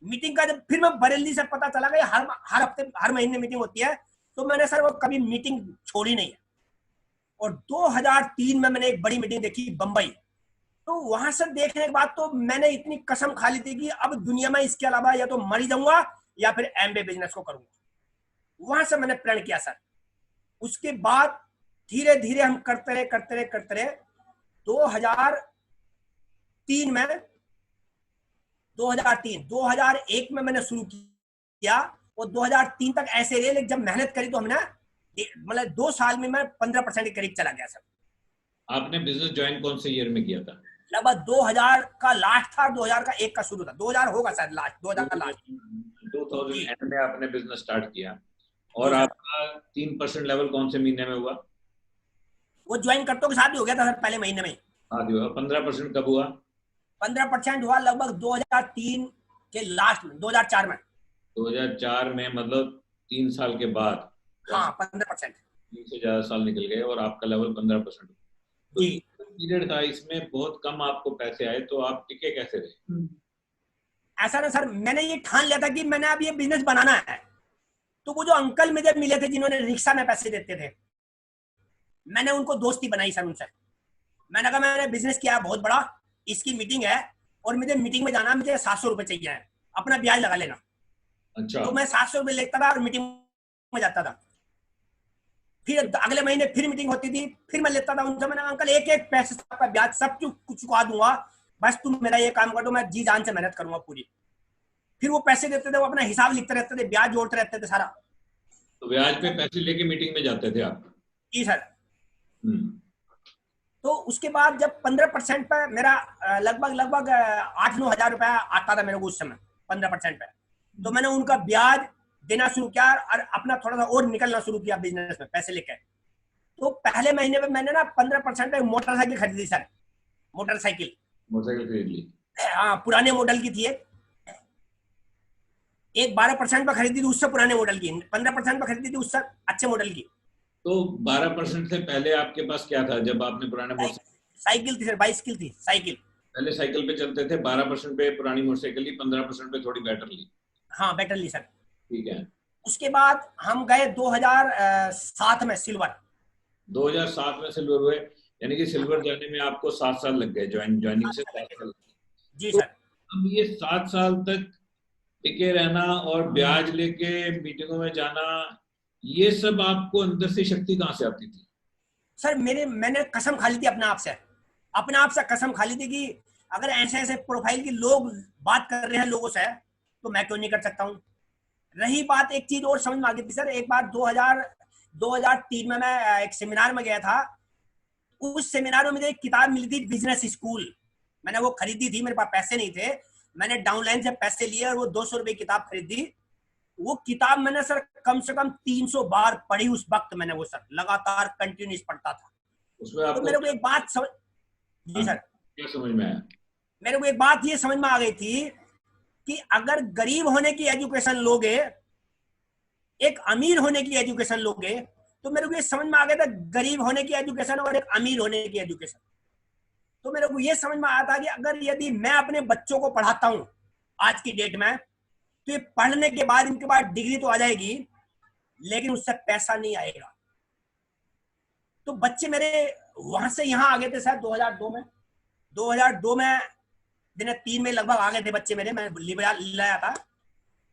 मीटिंग का जब फिर मैं बरेली से पता चला कि हर हफ्ते हर महीने मीटिंग होती है, तो मैंने सर वो कभी मीटिंग छोड़ी नहीं है। और 2003 में मैंने एक बड़ी मीटिंग देखी बंबई। तो वहां से देखने के बाद तो मैंने इतनी कसम खा ली थी कि अब दुनिया में इसके अलावा या तो मर जाऊंगा या फिर एमबीए बिजनेस को करूंगा। वहां से मैंने प्रण किया सर। उसके बाद धीरे धीरे हम करते रहे 2003 में 2001 में मैंने शुरू किया और 2003 तक ऐसे रहे। लेकिन जब मेहनत करी तो हमने मतलब 2 साल में मैं 15% के करीब चला गया सर। आपने बिजनेस ज्वाइन कौन से ईयर में किया था? लगभग 2000 का लास्ट था, 2000 का 1 का शुरू था, 2000 होगा शायद लास्ट, 2000 का लास्ट। 2000 में आपने बिजनेस स्टार्ट किया और आपका 3% लेवल कौन से महीने में हुआ? वो ज्वाइन करते के साथ ही हो गया था सर, पहले महीने में। 15% कब हुआ? 15% हुआ लगभग 2003 के लास्ट में, 2004 में। 2004 में, मतलब 3 साल के बाद। हाँ, 15%। 3 से ज्यादा साल निकल गए और आपका लेवल 15%। तो जी। पीरियड था, इसमें बहुत कम आपको पैसे आए, तो आप टिके कैसे रहे? ऐसा ना सर, मैंने ये ठान लिया था कि मैंने अब ये बिजनेस बनाना है। तो वो जो अंकल मुझे मिले थे जिन्होंने रिक्शा में पैसे देते थे, मैंने उनको दोस्ती बनाई सर उनसे। मैंने कहा मैंने बिजनेस किया है बहुत बड़ा, इसकी मीटिंग है और मुझे मीटिंग में जाना, मुझे 700 रुपए चाहिए है, अपना ब्याज लगा लेना। अच्छा। तो मैं 700 रुपए लेता था और मीटिंग में जाता था। फिर अगले महीने फिर मीटिंग होती थी, फिर मैं लेता था उनसे। मैंने अंकल एक एक पैसे का ब्याज सब चुका दूंगा, बस तुम मेरा ये काम कर दो, मैं जी जान से मेहनत करूंगा पूरी। फिर वो पैसे देते थे, वो अपना हिसाब लिखते रहते थे, ब्याज जोड़ते रहते थे सारा। तो ब्याज पे पैसे लेके मीटिंग में जाते थे आप? जी सर। तो उसके बाद जब 15% पे मेरा लगभग 8-9 हजार रुपया आता था मेरे को उस समय 15% पे, तो मैंने उनका ब्याज देना शुरू किया और अपना थोड़ा सा और निकलना शुरू किया बिजनेस में पैसे लेकर। तो पहले महीने में मैंने ना 15% पे मोटरसाइकिल खरीदी सर। मोटरसाइकिल खरीद ली? हाँ, पुराने मॉडल की थी। एक 12% पे खरीदी थी उससे पुराने मॉडल की, 15% पे खरीदी थी उससे अच्छे मॉडल की। तो 12% से पहले आपके पास क्या था जब आपने पुराने मोटरसाइकिल? साइकिल थी सर, बाइसिकल थी, साइकिल। पहले साइकिल पे चलते थे, 12% पे पुरानी मोटरसाइकिल ली, 15% पे थोड़ी बेटर ली। हाँ, बेटर ली सर। ठीक है। उसके बाद हम गए 2007 में सिल्वर। 2007 में सिल्वर हुए, यानी कि सिल्वर जाने में आपको 7 साल लग गए, ज्वाइनिंग से 7 साल। जी सर। अब ये 7 साल तक टिके रहना और ब्याज लेके मीटिंगों में जाना, ये सब आपको अंदर से शक्ति कहाँ से आती थी? सर मैंने कसम खा ली थी अपने आप से कसम खा ली थी कि अगर ऐसे ऐसे प्रोफाइल के लोग बात कर रहे हैं लोगों से, तो मैं क्यों नहीं कर सकता हूँ। रही बात, एक चीज और समझ में आ गई थी सर। एक बार 2003 में मैं एक सेमिनार में गया था। उस सेमिनार में मुझे एक किताब मिली थी, बिजनेस स्कूल। मैंने वो खरीदी थी, मेरे पास पैसे नहीं थे, मैंने डाउनलाइन से पैसे लिए और वो 200 रुपए किताब खरीदी। वो किताब मैंने सर कम से कम 300 बार पढ़ी उस वक्त। मैंने वो सर लगातार कंटिन्यूस पढ़ता था। उसमें तो मेरे को एक बात समझ, जी सर, क्या समझ में आया? मेरे को एक बात ये समझ में आ गई थी कि अगर गरीब होने की एजुकेशन लोगे, एक अमीर होने की एजुकेशन लोगे, तो मेरे को ये समझ में आ गया था गरीब होने की एजुकेशन और एक अमीर होने की एजुकेशन। तो मेरे को ये समझ में आया था कि अगर यदि मैं अपने बच्चों को पढ़ाता हूं आज की डेट में, तो ये पढ़ने के बाद इनके पास डिग्री तो आ जाएगी, लेकिन उससे पैसा नहीं आएगा। तो बच्चे मेरे वहां से यहाँ आ गए थे शायद 2002 में। 2002 में दिन 3 में लगभग आ गए थे बच्चे मेरे, मैं लाया था।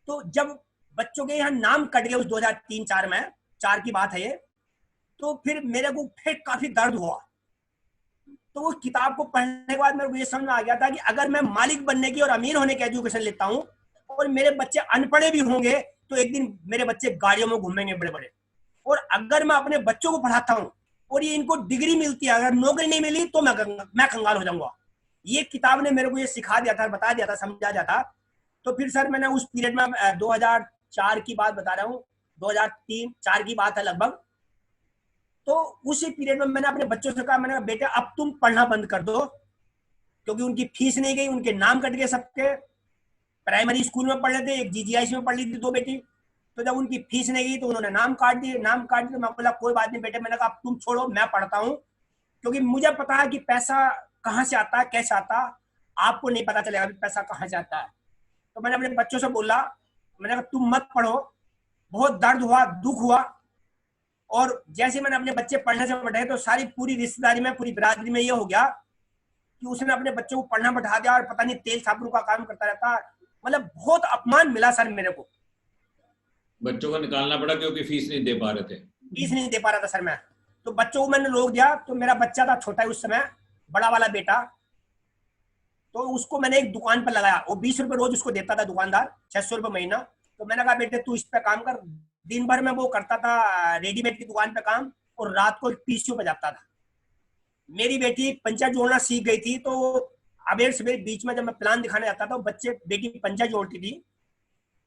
तो जब बच्चों के यहाँ नाम कट गए उस 2003-4 में, 4 की बात है ये, तो फिर मेरे को फिर काफी दर्द हुआ। तो वो किताब को पढ़ने के बाद मेरे को ये समझ में आ गया था कि अगर मैं मालिक बनने की और अमीर होने की एजुकेशन लेता हूँ और मेरे बच्चे अनपढ़े भी होंगे तो एक दिन मेरे बच्चे गाड़ियों में घूमेंगे बड़े बड़े। और अगर मैं अपने बच्चों को पढ़ाता हूँ और ये इनको डिग्री मिलती है, अगर नौकरी नहीं मिली तो मैं कंगाल हो जाऊंगा। ये किताब ने मेरे को ये सिखा दिया था, बता दिया था, समझा दिया था। तो फिर सर मैंने उस पीरियड में 2004 की बात बता रहा हूँ, 2003-4 की बात है लगभग। तो उसी पीरियड में मैंने अपने बच्चों से कहा, मैंने कहा बेटे अब तुम पढ़ना बंद कर दो, क्योंकि उनकी फीस नहीं गई, उनके नाम कट गए सबके। प्राइमरी स्कूल में पढ़ रहे थे, एक जीजीआईसी में पढ़ ली थी 2 बेटी। तो जब उनकी फीस नहीं गई तो उन्होंने नाम काट दिए। तो मैं बोला कोई बात नहीं बेटे, मैंने कहा अब तुम छोड़ो, मैं पढ़ता हूँ, क्योंकि मुझे पता है कि पैसा कहाँ से आता है, कैसे आता है, आपको नहीं पता चलेगा पैसा कहाँ से आता है। तो मैंने अपने बच्चों से बोला, मैंने कहा तुम मत पढ़ो। बहुत दर्द हुआ, दुख हुआ। और जैसे मैंने अपने बच्चे पढ़ने से बैठे तो सारी पूरी रिश्तेदारी में, पूरी बिरादरी में ये हो गया कि उसने अपने बच्चों को पढ़ना बैठा दिया और पता नहीं तेल साबुन का काम करता रहता। मतलब बहुत अपमान मिला सर मेरे को। बच्चों को निकालना पड़ा क्योंकि फीस नहीं दे पा रहे थे। फीस नहीं दे पा रहा था सर मैं। तो बच्चों को मैंने रोक दिया। तो मेरा बच्चा था छोटा उस समय, बड़ा वाला बेटा, तो उसको मैंने एक दुकान पर लगाया। वो 20 रुपए रोज उसको देता था दुकानदार, 600 रुपए महीना। तो मैंने कहा बेटे तू इस पे काम कर। दिन भर में वो करता था रेडीमेड की दुकान पे काम, और रात को पीसीओ पे जाता था। मेरी बेटी पंचा जोड़ना सीख गई थी, तो अबेर सवेर बीच में जब मैं प्लान दिखाने जाता था, बच्चे बेटी पंचा जोड़ती थी।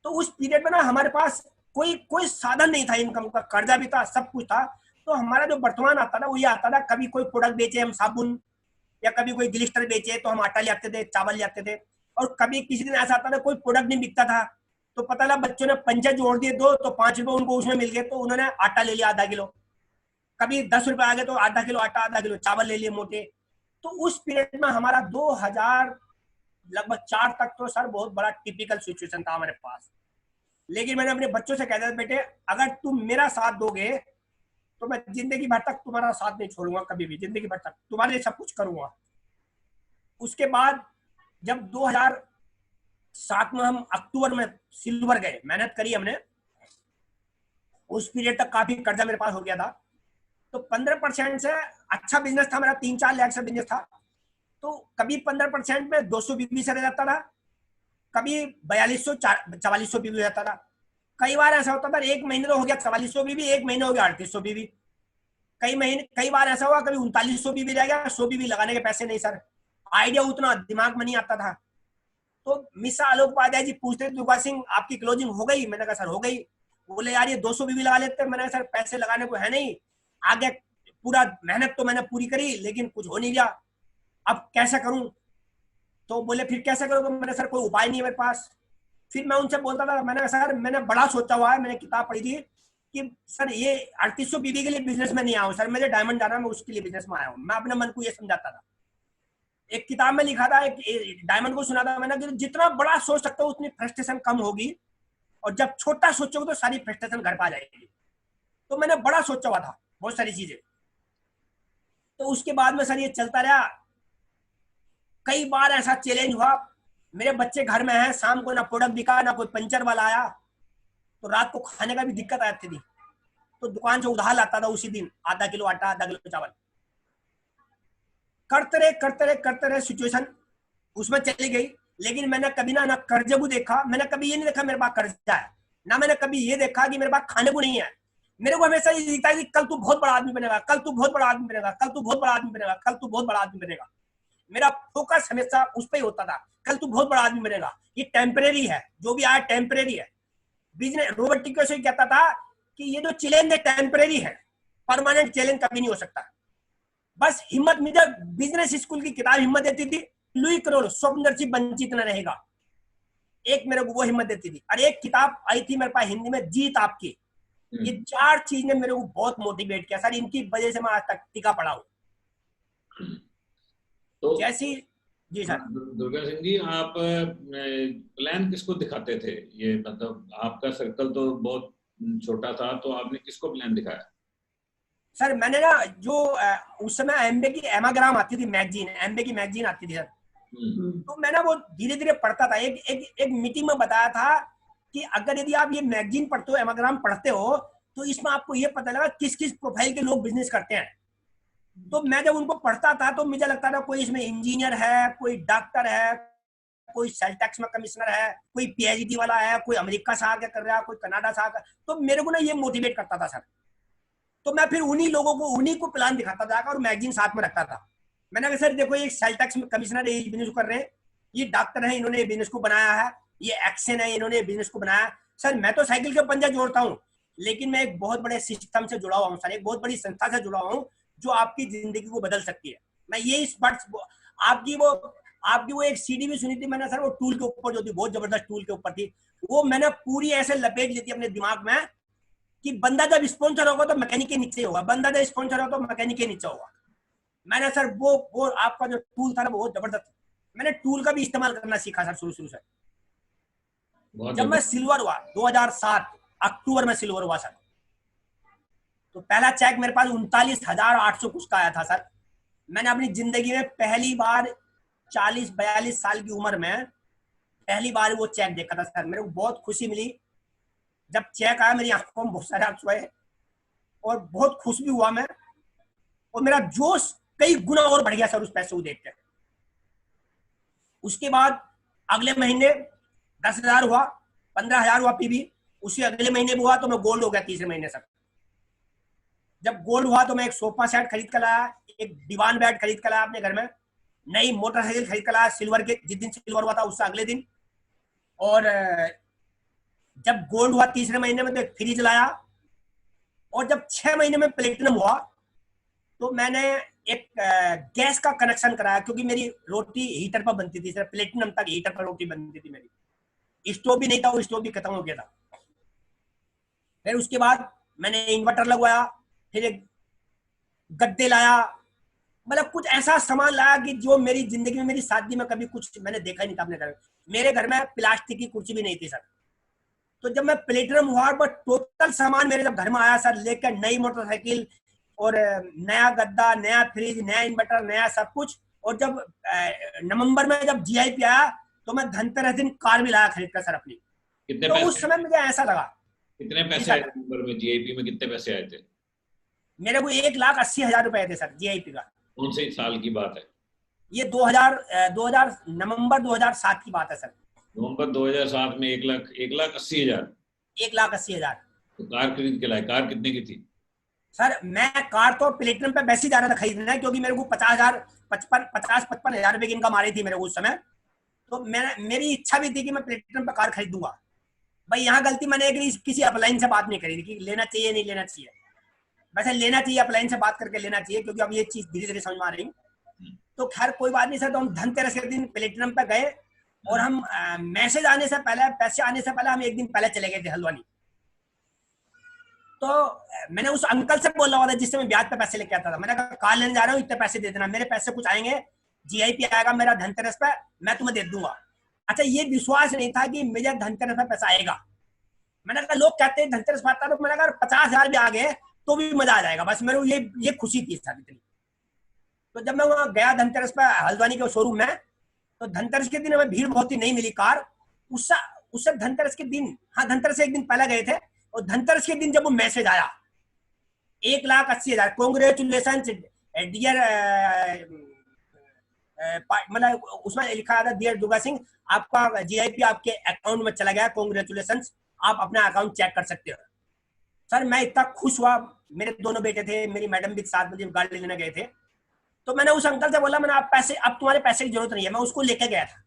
तो उस पीरियड में ना हमारे पास कोई साधन नहीं था इनकम का, कर्जा भी था, सब कुछ था। तो हमारा जो वर्तमान आता था वो ये आता था, कभी कोई प्रोडक्ट बेचे हम साबुन, या कभी कोई ग्लिस्टर बेचे तो हम आटा ले आते थे, चावल ले आते थे। और कभी किसी दिन ऐसा आता था कोई प्रोडक्ट नहीं बिकता था, तो पता लगा बच्चों ने पंचा जोड़ दिए 2, तो 5 रुपए उनको उसमें मिल गए, तो उन्होंने आटा ले लिया आधा किलो। कभी 10 रुपए आ गए तो आधा किलो आटा, आधा किलो चावल ले लिए मोटे। तो उस पीरियड में हमारा 2000 लगभग 4 तक तो सर बहुत बड़ा टिपिकल सिचुएशन था हमारे पास। लेकिन मैंने अपने बच्चों से कह दिया बेटे अगर तुम मेरा साथ दोगे तो मैं जिंदगी भर तक तुम्हारा साथ नहीं छोड़ूंगा, कभी भी जिंदगी भर तक तुम्हारे लिए सब कुछ करूंगा। उसके बाद जब 2007 में हम अक्टूबर में सिल्वर गए, मेहनत करी हमने, उस पीरियड तक काफी कर्जा मेरे पास हो गया था। तो 15% से अच्छा बिजनेस था मेरा, 3-4 लाख से बिजनेस था। तो कभी 15% में 200 बीबी से रह जाता था, कभी 4200-4400 बीबी रहता था। कई बार ऐसा होता था एक महीने तो हो गया 4400 बीबी, एक महीने हो गया 3800 बीबी। कई बार ऐसा हुआ कभी 3900 बीबी रह गया, 100 बीबी लगाने के पैसे नहीं सर, आइडिया उतना दिमाग में नहीं आता था। तो मिसा आलोक उपाध्याय जी पूछते दुर्गा सिंह आपकी क्लोजिंग हो गई? मैंने कहा सर हो गई। बोले यार ये 200 बीबी लगा लेते। मैंने कहा सर पैसे लगाने को है नहीं, आगे पूरा मेहनत तो मैंने पूरी करी लेकिन कुछ हो नहीं गया, अब कैसे करूं? तो बोले फिर कैसे करोगे? मैंने सर कोई उपाय नहीं है मेरे पास। फिर मैं उनसे बोलता था, मैंने सर मैंने बड़ा सोचा हुआ है, मैंने किताब पढ़ी थी कि सर ये 3800 बीबी के लिए बिजनेस में नहीं आया हूं सर, मुझे डायमंड जाना, मैं उसके लिए बिजनेस में आया हूं। मैं अपने मन को ये समझाता था। एक किताब में लिखा था, एक डायमंड को सुना था मैंने कि जितना बड़ा सोच सकते हो उतनी फ्रस्ट्रेशन कम होगी, और जब छोटा सोचोगे तो सारी फ्रस्ट्रेशन घर पर आ जाएगी। तो मैंने बड़ा सोचा हुआ था बहुत सारी चीजें। तो उसके बाद में सर ये चलता रहा। कई बार ऐसा चैलेंज हुआ, मेरे बच्चे घर में हैं, शाम को ना प्रोडक्ट बिका, ना कोई पंचर वाला आया, तो रात को खाने का भी दिक्कत आती थी। तो दुकान से उधार लाता था उसी दिन, आधा किलो आटा, आधा किलो चावल। करते रहे सिचुएशन उसमें चली गई। लेकिन मैंने कभी ना कर्जे को देखा, मैंने कभी ये नहीं देखा मेरे पास कर्जा है, ना मैंने कभी ये देखा कि मेरे पास खाने को नहीं है। मेरे को हमेशा ये दिखता है कि कल तू बहुत बड़ा आदमी बनेगा, कल तू बहुत बड़ा आदमी बनेगा, कल तू बहुत बड़ा आदमी बनेगा, कल तू बहुत बड़ा आदमी बनेगा। मेरा फोकस हमेशा उस पर ही होता था, कल तू बहुत बड़ा आदमी बनेगा, ये टेम्परेरी है, जो भी आया टेम्परेरी है। बिजनेस रॉबर्ट टिकियो कहता था कि ये जो चैलेंज है टेम्परेरी है, परमानेंट चैलेंज कभी नहीं हो सकता। बस हिम्मत, मुझे बिजनेस स्कूल की किताब हिम्मत देती थी, लुई करोल स्वप्न से वंचित न रहेगा, एक मेरे को वो हिम्मत देती थी। और एक किताब आई थी मेरे पास हिंदी में, जीत आपकी। ये 4 चीज ने मेरे को बहुत मोटिवेट किया सर, इनकी वजह से मैं आज तक टिका पड़ा हूं। तो जैसी जी सर। दुर्गा सिंह जी, आप प्लान किसको दिखाते थे? ये मतलब आपका सर्कल तो बहुत छोटा था, तो आपने किसको प्लान दिखाया? सर मैंने ना जो उस समय एमबे की एमाग्राम आती थी मैगजीन, एमबे की मैगजीन आती थी सर, तो मैं ना वो धीरे धीरे पढ़ता था। एक मीटिंग में बताया था कि अगर यदि आप ये मैगजीन पढ़ते हो, एमाग्राम पढ़ते हो, तो इसमें आपको ये पता लगा किस किस प्रोफाइल के लोग बिजनेस करते हैं। तो मैं जब उनको पढ़ता था तो मुझे लगता था कोई इसमें इंजीनियर है, कोई डॉक्टर है, कोई सेल टैक्स में कमिश्नर है, कोई पीएचडी वाला है, कोई अमेरिका से आके कर रहा है, कोई कनाडा से आकर। तो मेरे को ना ये मोटिवेट करता था सर। तो मैं फिर उन्हीं लोगों को, उन्हीं को प्लान दिखाता था और मैगजीन साथ में रखता था। मैंने कहा सर देखो ये सेल टैक्स कमिश्नर ये बिजनेस कर रहे हैं, ये डॉक्टर है इन्होंने बिजनेस को बनाया है, ये एक्शन है इन्होंने बिजनेस को बनाया। सर मैं तो साइकिल के पंजा जोड़ता हूँ, लेकिन मैं एक बहुत बड़े सिस्टम से जुड़ा हुआ हूँ सर, एक बहुत बड़ी संस्था से जुड़ा हुआ हूँ जो आपकी जिंदगी को बदल सकती है। मैं ये इस बात आपकी वो एक सीडी भी सुनी थी मैंने सर, वो टूल के ऊपर जो थी, बहुत जबरदस्त टूल के ऊपर थी, वो मैंने पूरी ऐसे लपेट ली थी अपने दिमाग में कि बंदा जब स्पॉन्सर होगा तो मैकेनिक के नीचे होगा, बंदा जब स्पॉन्सर होगा तो मैकेनिक के नीचे होगा। मैंने सर वो आपका जो टूल था ना बहुत जबरदस्त, मैंने टूल का भी इस्तेमाल करना सीखा सर शुरू से। जब मैं सिल्वर हुआ 2007 अक्टूबर में सिल्वर हुआ सर, तो पहला चेक मेरे पास 39,800 कुछ का आया था सर। मैंने अपनी जिंदगी में पहली बार 40-42 साल की उम्र में पहली बार वो चेक देखा था सर। मेरे को बहुत खुशी मिली जब चेक आया, मेरी आंखों में बहुत सारे आंसू आए और बहुत खुश भी हुआ मैं, और मेरा जोश कई गुना और बढ़ गया सर उस पैसे को देख के। उसके बाद अगले महीने 10,000 हुआ, 15,000 हुआ पीबी, उसी अगले महीने भी हुआ तो मैं गोल्ड हो गया तीसरे महीने सर। जब गोल्ड हुआ तो मैं एक सोफा सेट खरीद कर लाया, एक दीवान बेड खरीद कर लाया अपने घर में, नई मोटरसाइकिल खरीद कर लाया सिल्वर के, जिस दिन सिल्वर हुआ था उससे अगले दिन। और जब गोल्ड हुआ तीसरे महीने में तो एक फ्रिज लाया, और जब 6 महीने में प्लेटिनम हुआ तो मैंने एक गैस का कनेक्शन कराया, क्योंकि मेरी रोटी हीटर पर बनती थी सर, प्लेटिनम तक हीटर पर रोटी बनती थी मेरी, स्टोव भी नहीं था, वो स्टोव भी खत्म हो गया था। फिर उसके बाद मैंने इन्वर्टर लगवाया, फिर एक गद्दे लाया, मतलब कुछ ऐसा सामान लाया कि जो मेरी जिंदगी में, मेरी शादी में कभी कुछ मैंने देखा ही नहीं था अपने घर में। मेरे घर में प्लास्टिक की कुर्सी भी नहीं थी सर। तो जब मैं प्लेटिनम हुआ और टोटल सामान मेरे जब घर में आया सर, लेकर नई मोटरसाइकिल और नया गद्दा, नया फ्रिज, नया इन्वर्टर, नया सब कुछ, और जब नवंबर में जब जीआईपी आया तो मैं धनतेरस दिन कार भी लाया खरीद कर सर अपनी। कितने तो पैसे, उस समय मुझे ऐसा लगा। कितने पैसे आए नवंबर में जीआईपी में, कितने पैसे आए थे? मेरे को 1,80,000 रुपए थे सर जीआईपी का। कौन से साल की बात है? ये 2000 नवंबर 2007 की बात है सर। नवंबर 2007 में 1,80,000। 1,80,000। तो कार खरीद के लाए। कार कितने की थी? सर मैं कार तो प्लेटिनम पे वैसे ही जा रहा था खरीदना, क्योंकि मेरे को 50-55 रुपए की इनकम आ रही थी मेरे को उस समय। तो मेरी इच्छा भी थी कि मैं प्लेटिनम पे कार खरीदूंगा। भाई यहाँ गलती मैंने किसी अपलाइन से बात नहीं करी थी कि लेना चाहिए नहीं लेना चाहिए। वैसे लेना चाहिए, अपलाइन से बात करके लेना चाहिए, क्योंकि अब ये चीज धीरे धीरे समझ में आ रही। तो खैर कोई बात नहीं सर। तो हम धनतेरस के दिन प्लेटिनम पे गए, और हम मैसेज आने से पहले, पैसे आने से पहले हम एक दिन पहले चले गए थे हल्द्वानी। तो मैंने उस अंकल से बोला हुआ था जिससे मैं ब्याज पे पैसे लेके आता था, मैंने कहा कार लेने जा रहा हूँ, इतने पैसे दे देना, मेरे पैसे कुछ आएंगे, जीआईपी आएगा मेरा धनतेरस पे, मैं तुम्हें दे दूंगा। अच्छा ये विश्वास नहीं था कि मुझे धनतेरस पे पैसा आएगा। मैंने कहा लोग कहते हैं धनतेरस पे आता है, तो मैंने कहा 50,000 भी आ गए तो भी मजा आ जाएगा, बस मेरे को ये खुशी थी सर इतनी। तो जब मैं वहां गया धनतेरस पे हल्द्वानी के शोरूम में, तो धनतेरस के दिन हमें भीड़ बहुत ही नहीं मिली कार। उससे धनतेरस के दिन, हाँ धनतेरस से एक दिन पहले गए थे, और धनतेरस के दिन जब वो मैसेज आया 1,80,000, कांग्रेचुलेशन डियर, मतलब उसमें लिखा था डियर दुर्गा सिंह, आपका जीआईपी आपके अकाउंट में चला गया, कांग्रेचुलेशन, आप अपना अकाउंट चेक कर सकते हो। सर मैं इतना खुश हुआ, मेरे दोनों बेटे थे, मेरी मैडम भी साथ में गाड़ी लेने गए थे। तो मैंने उस अंकल से बोला, मैंने आप पैसे, अब तुम्हारे पैसे की जरूरत नहीं है, मैं उसको लेके गया था।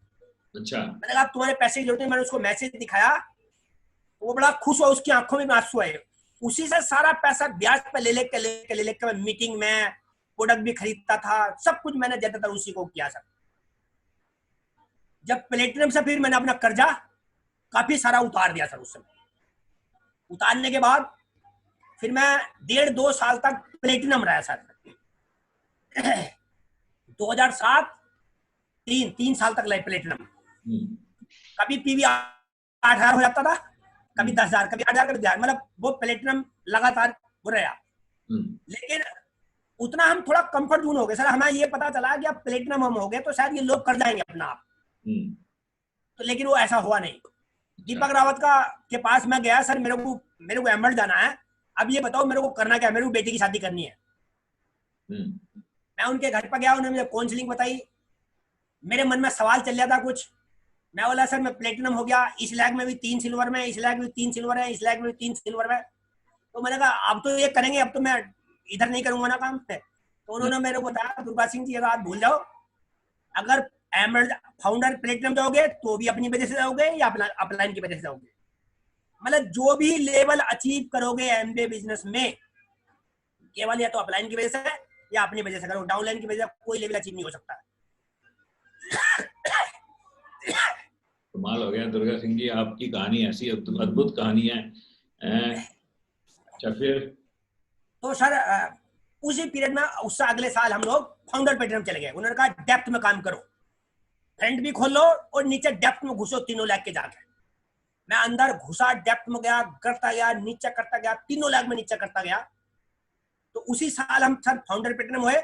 अच्छा। मैंने कहा तुम्हारे पैसे की जरूरत नहीं, मैंने उसको मैसेज दिखाया, वो बड़ा खुश हुआ, उसकी आंखों में आंसू आए। उसी से सारा पैसा ब्याज पे ले लेके मैं मीटिंग में प्रोडक्ट भी खरीदता था, सब कुछ मैंने ज्यादातर उसी को किया सर। जब प्लेटिनम से फिर मैंने अपना कर्जा काफी सारा उतार दिया सर। उस समय उतारने के बाद फिर मैं 1.5-2 साल तक प्लेटिनम रहा सर। 2007 3 साल तक रहे प्लेटिनम। कभी पीवी 8,000 हो जाता था, कभी 10,000, कभी 8,000, कभी 10,000, मतलब वो प्लेटिनम लगातार वो रहा। लेकिन उतना हम थोड़ा कंफर्ट जोन हो गए सर, हमें ये पता चला कि अब प्लेटिनम हम हो गए तो शायद ये लोग कर जाएंगे अपना आप, तो लेकिन वो ऐसा हुआ नहीं। दीपक रावत के पास मैं गया, सर मेरे को एमएल जाना है, अब ये बताओ मेरे को करना क्या है, मेरे को बेटी की शादी करनी है। मैं उनके घर पर गया, उन्होंने मुझे काउंसलिंग बताई, मेरे मन में सवाल चल रहा था कुछ, मैं बोला सर मैं प्लेटिनम हो गया, इस लैग में भी 3 सिल्वर में, इस लैग में 3 सिल्वर है, इस लैग में 3 सिल्वर में, तो मैंने कहा अब तो ये करेंगे, अब तो मैं इधर नहीं करूंगा ना काम पे। तो उन्होंने मेरे को बताया दुर्गा सिंह जी आप भूल जाओ, अगर एमरल्ड फाउंडर प्लेटिनम जाओगे तो भी अपनी वजह से जाओगे या अपलाइन की वजह से जाओगे, मतलब जो भी लेवल अचीव करोगे एमबीए बिजनेस में केवल या तो अपलाइन की वजह से या अपनी वजह से करो, डाउनलाइन की वजह से कोई लेवल अचीव नहीं हो सकता। कमाल हो गया दुर्गा सिंह जी, आपकी कहानी ऐसी अद्भुत कहानी है। अच्छा फिर तो सर उसी पीरियड में उससे अगले साल हम लोग फाउंडर प्लेटिनम चले गए। उन्होंने कहा डेप्थ में काम करो, फ्रंट भी खोल लो और नीचे डेप्थ में घुसो 3 लाख के जाके। मैं अंदर घुसा, डेप्थ में गया, करता गया, नीचे करता गया, 3 लाख में नीचे करता गया। तो उसी साल हम सर फाउंडर प्लेटिनम हुए,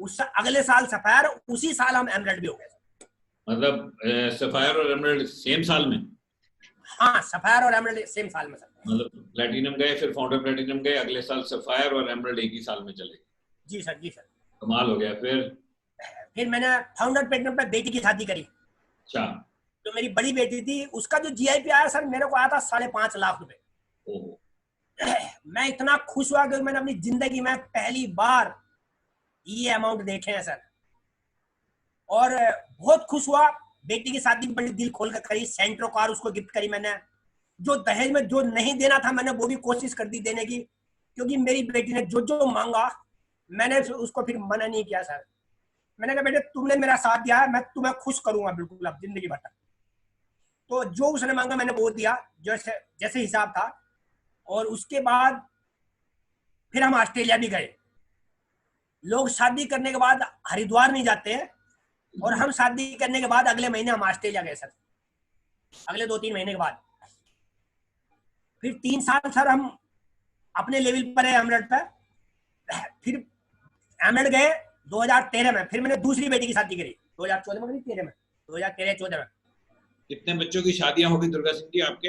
उससे अगले साल सफायर, उसी साल हम एमरल्ड भी हो गए। मतलब सफायर और एमरल्ड सेम साल में? हाँ, सफायर और एमरल्ड सेम साल में सर। मतलब प्लेटिनम गए, फिर फाउंडर प्लेटिनम गए, अगले साल सफायर और एमरल्ड एक ही साल में चले? जी सर, जी सर। कमाल हो गया। फिर मैंने फाउंडर प्लेटिनम पे बेटी की शादी करी। अच्छा। जो मेरी बड़ी बेटी थी उसका जो जीआईपी आया सर, मेरे को आया था 5.5 लाख रुपए। मैं इतना खुश हुआ कि मैंने अपनी जिंदगी में पहली बार ये अमाउंट देखे हैं सर, और बहुत खुश हुआ। बेटी की शादी बड़ी दिल खोल कर करी, सेंट्रो कार उसको गिफ्ट करी मैंने। जो दहेज में जो नहीं देना था मैंने वो भी कोशिश कर दी देने की, क्योंकि मेरी बेटी ने जो जो मांगा मैंने उसको फिर मना नहीं किया सर। मैंने कहा बेटे तुमने मेरा साथ दिया है, मैं तुम्हें खुश करूंगा बिल्कुल अब जिंदगी भर। तो जो उसने मांगा मैंने वो दिया जैसे हिसाब था। और उसके बाद फिर हम ऑस्ट्रेलिया भी गए। लोग शादी करने के बाद हरिद्वार नहीं जाते हैं, और हम शादी करने के बाद अगले महीने हम ऑस्ट्रेलिया गए सर, अगले 2-3 महीने के बाद। फिर 3 साल सर हम अपने लेवल पर है एमरल्ड पे। फिर एमरल्ड गए 2013 में, फिर मैंने दूसरी बेटी की शादी करी 2014 में, 2013-14 में। कितने बच्चों की शादियां होगी दुर्गा सिंह जी आपके?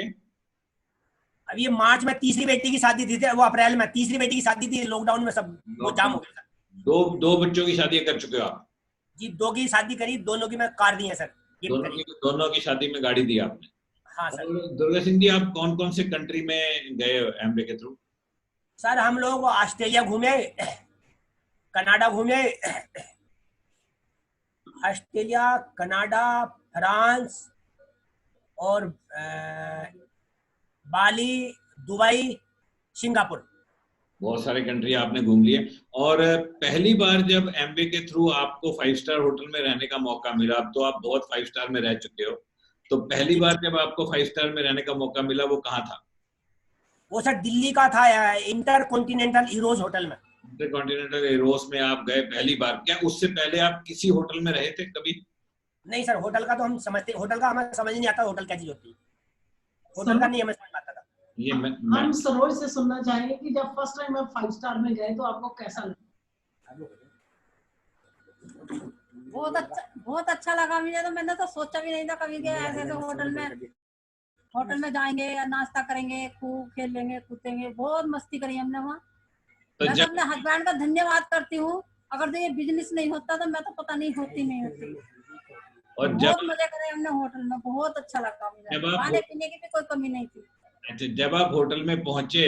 अब ये मार्च में तीसरी बेटी की शादी थी, वो अप्रैल में तीसरी बेटी की शादी थी, लॉकडाउन में सब वो जाम हो गया सर। दो बच्चों की शादी कर चुके हो आप? जी 2 की शादी करी, दोनों की मैं कार दी है सर, दोनों की शादी में गाड़ी दी आपने? हाँ सर। दुर्गा सिंह जी आप कौन कौन से कंट्री में गए एमबीए के थ्रू? सर हम लोग ऑस्ट्रेलिया घूमे, कनाडा घूमे, ऑस्ट्रेलिया, कनाडा, फ्रांस और बाली, दुबई, सिंगापुर। बहुत सारे कंट्री आपने घूम लिए। और पहली बार जब एमबीए के थ्रू आपको 5 स्टार होटल में रहने का मौका मिला, अब तो आप बहुत 5 स्टार में रह चुके हो, तो पहली बार जब आपको 5 स्टार में रहने का मौका मिला वो कहाँ था? वो सर दिल्ली का था, इंटरकॉन्टिनेंटल इरोज होटल में। इंटरकॉन्टिनेंटल इरोज में आप गए पहली बार, क्या उससे पहले आप किसी होटल में रहे थे कभी? नहीं सर, होटल का तो हम समझते, होटल का हमें समझ नहीं आता होटल क्या चीज होती है, होटल का नहीं हमें समझ आता था। ये हम सरोज से सुनना चाहेंगे कि जब फर्स्ट टाइम आप 5 स्टार में गए तो आपको कैसा लगा? बहुत अच्छा लगा मुझे। तो मैंने तो सोचा भी नहीं था कभी के ऐसे होटल में जाएंगे, नाश्ता करेंगे, खूब खेलेंगे, कूदेंगे, बहुत मस्ती करी हमने वहाँ। मैं तो अपने हस्बैंड का धन्यवाद करती हूँ, अगर तो ये बिजनेस नहीं होता तो मैं तो पता नहीं होती। और बहुत मजे करे हमने होटल में, बहुत अच्छा लगा मुझे, खाने पीने की भी कोई कमी नहीं थी। अच्छा, जब आप होटल में पहुंचे,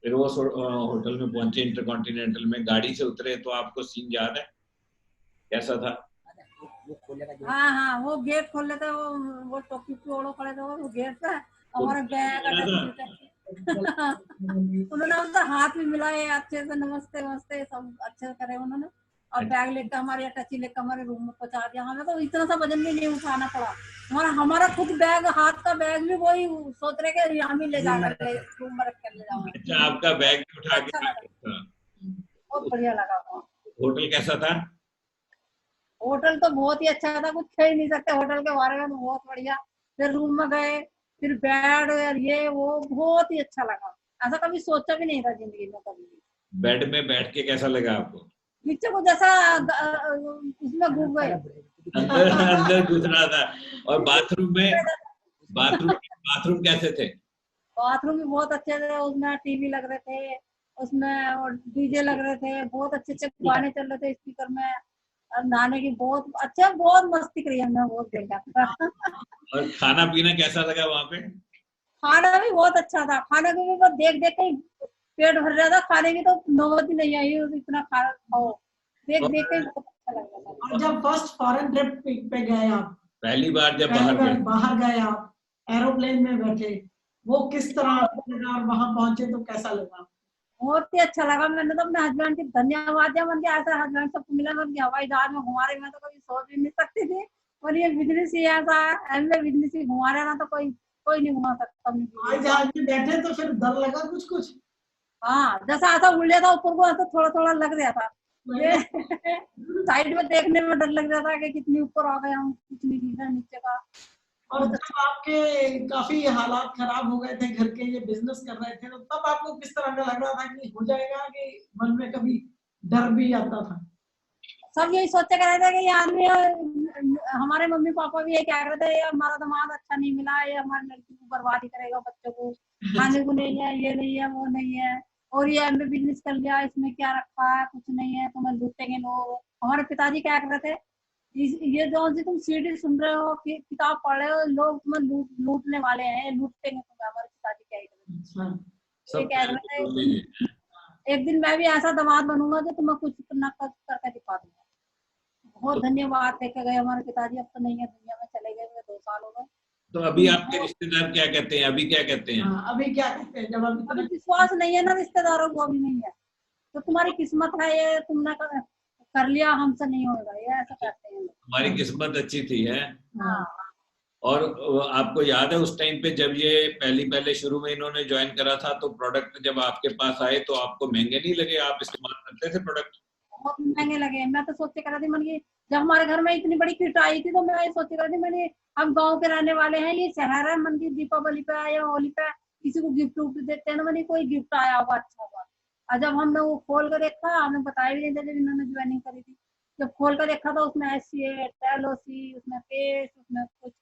इरोस होटल में पहुंचे इंटरकॉन्टिनेंटल में, गाड़ी से उतरे तो आपको सीन याद है कैसा था? हाँ, वो गेट खोल लेते, वो टोपी ओढ़ो खड़े थे वो गेट पे, हमारा बैग उन्होंने हमसे हाथ भी मिलाए अच्छे से, नमस्ते वमस्ते सब अच्छे से करे उन्होंने, और बैग लेकर हमारे अटैची लेकर हमारे रूम में पहुंचा दिया। हमें तो इतना सा वजन भी नहीं उठाना पड़ा, हमारा खुद बैग, हाथ का बैग भी वही सोच रहे कि हम ही ले जाकर रूम में रख कर ले जाओ। अच्छा, आपका बैग उठा के? बहुत बढ़िया लगा। होटल कैसा था? होटल तो बहुत ही अच्छा था, कुछ कह ही नहीं सकते होटल के बारे में, तो बहुत बढ़िया। फिर रूम में गए, फिर बेड और ये वो बहुत ही अच्छा लगा, ऐसा कभी सोचा भी नहीं था जिंदगी में कभी भी। बेड में बैठ के कैसा लगा आपको? नीचे को जैसा उसमें घूम गए। अंदर अंदर घुस रहा था। और बाथरूम में बाथरूम कैसे थे? बाथरूम भी बहुत अच्छे थे, उसमें टीवी लग रहे थे, उसमें और डीजे लग रहे थे, बहुत अच्छे अच्छे गाने चल रहे थे स्पीकर में, और नहाने की बहुत अच्छा, बहुत मस्ती करी हमने, बहुत देखा। और खाना पीना कैसा लगा वहाँ पे? खाना भी बहुत अच्छा था, खाना भी बस देख देख के पेट भर रहा था, खाने की तो नौबत ही नहीं आई, इतना खाना खाओ, देख देख के बहुत अच्छा लग रहा था। और जब फर्स्ट फॉरेन ट्रिप पे गए आप, पहली बार जब बाहर गए आप, एरोप्लेन में बैठे, वो किस तरह आपको लगा और वहां पहुंचे तो कैसा लगा? बहुत ही अच्छा लगा। मैंने तो अपने हस्बैंड की धन्यवाद दिया, मैंने ऐसा हस्बैंड सबको मिला, मैं हवाई जहाज में घुमा रही, मैं तो कभी सोच भी नहीं सकती थी, और ये बिजनेस ही ऐसा है, बिजनेस ही घुमा रहे ना, तो कोई नहीं घुमा सकता। हवाई जहाज में बैठे तो फिर डर लगा कुछ? हाँ, जैसा ऐसा उड़ लिया था ऊपर को, ऐसा थोड़ा थोड़ा लग रहा था, ये साइड में देखने में डर लग रहा था कि कितनी ऊपर आ गए हम, कुछ नहीं दिख रहा नीचे का। और जब आपके काफी हालात खराब हो गए थे घर के, ये बिजनेस कर रहे थे, तो तब आपको किस तरह का लग रहा था कि हो जाएगा, कि मन में कभी डर भी आता था? सब यही सोचे कर रहे थे कि ये आदमी, हमारे मम्मी पापा भी यही कह रहे थे, ये हमारा दामाद अच्छा नहीं मिला, ये हमारी लड़की को बर्बाद ही करेगा, बच्चों को खाने को नहीं है, ये नहीं है, वो नहीं है, और ये हमने बिजनेस कर लिया, इसमें क्या रखा है, कुछ नहीं है, तुम्हें लूटेंगे लोग। हमारे पिताजी क्या कह रहे थे, ये जो जी तुम सीडी सुन रहे हो, किताब पढ़ रहे हो, लोग तुम्हें लूटने वाले हैं, लूटेंगे तुम्हें। हमारे पिताजी क्या कह रहे थे, एक दिन मैं भी ऐसा दामाद बनूंगा कि तुम्हें कुछ न करके दिखा दूंगा। बहुत धन्यवाद देखे गए हमारे पिताजी, अब तो नहीं है दुनिया में, चले गए, 2 साल हो गए। तो अभी आपके रिश्तेदार क्या कहते हैं? अभी क्या कहते हैं? अभी क्या कहते हैं? जब अभी विश्वास नहीं है ना रिश्तेदारों को, अभी नहीं है, तो तुम्हारी किस्मत है, ये तुमने कर लिया, हमसे नहीं होगा, ये ऐसा कहते हैं। हमारी किस्मत अच्छी थी है। हाँ। और आपको याद है उस टाइम पे जब ये पहले शुरू में इन्होंने ज्वाइन करा था, तो प्रोडक्ट जब आपके पास आए तो आपको महंगे नहीं लगे? आप इस्तेमाल करते थे प्रोडक्ट? बहुत महंगे लगे। मैं तो सोच के कर रही थी, मैंने जब हमारे घर में इतनी बड़ी किट आई थी, तो मैं सोच के कर रही थी, मैंने हम गांव के रहने वाले हैं, ये शहर है, मन की दीपावली पे या होली पे किसी को गिफ्ट उफ्ट देते हैं ना, मैंने कोई गिफ्ट आया होगा अच्छा होगा। और जब हमने वो खोल कर देखा, हमें बताया भी नहीं था जब इन्होंने ज्वाइनिंग करी थी, जब खोल कर देखा तो उसमें एससीएट, एलओसी, उसमें पेस्ट, उसमें कुछ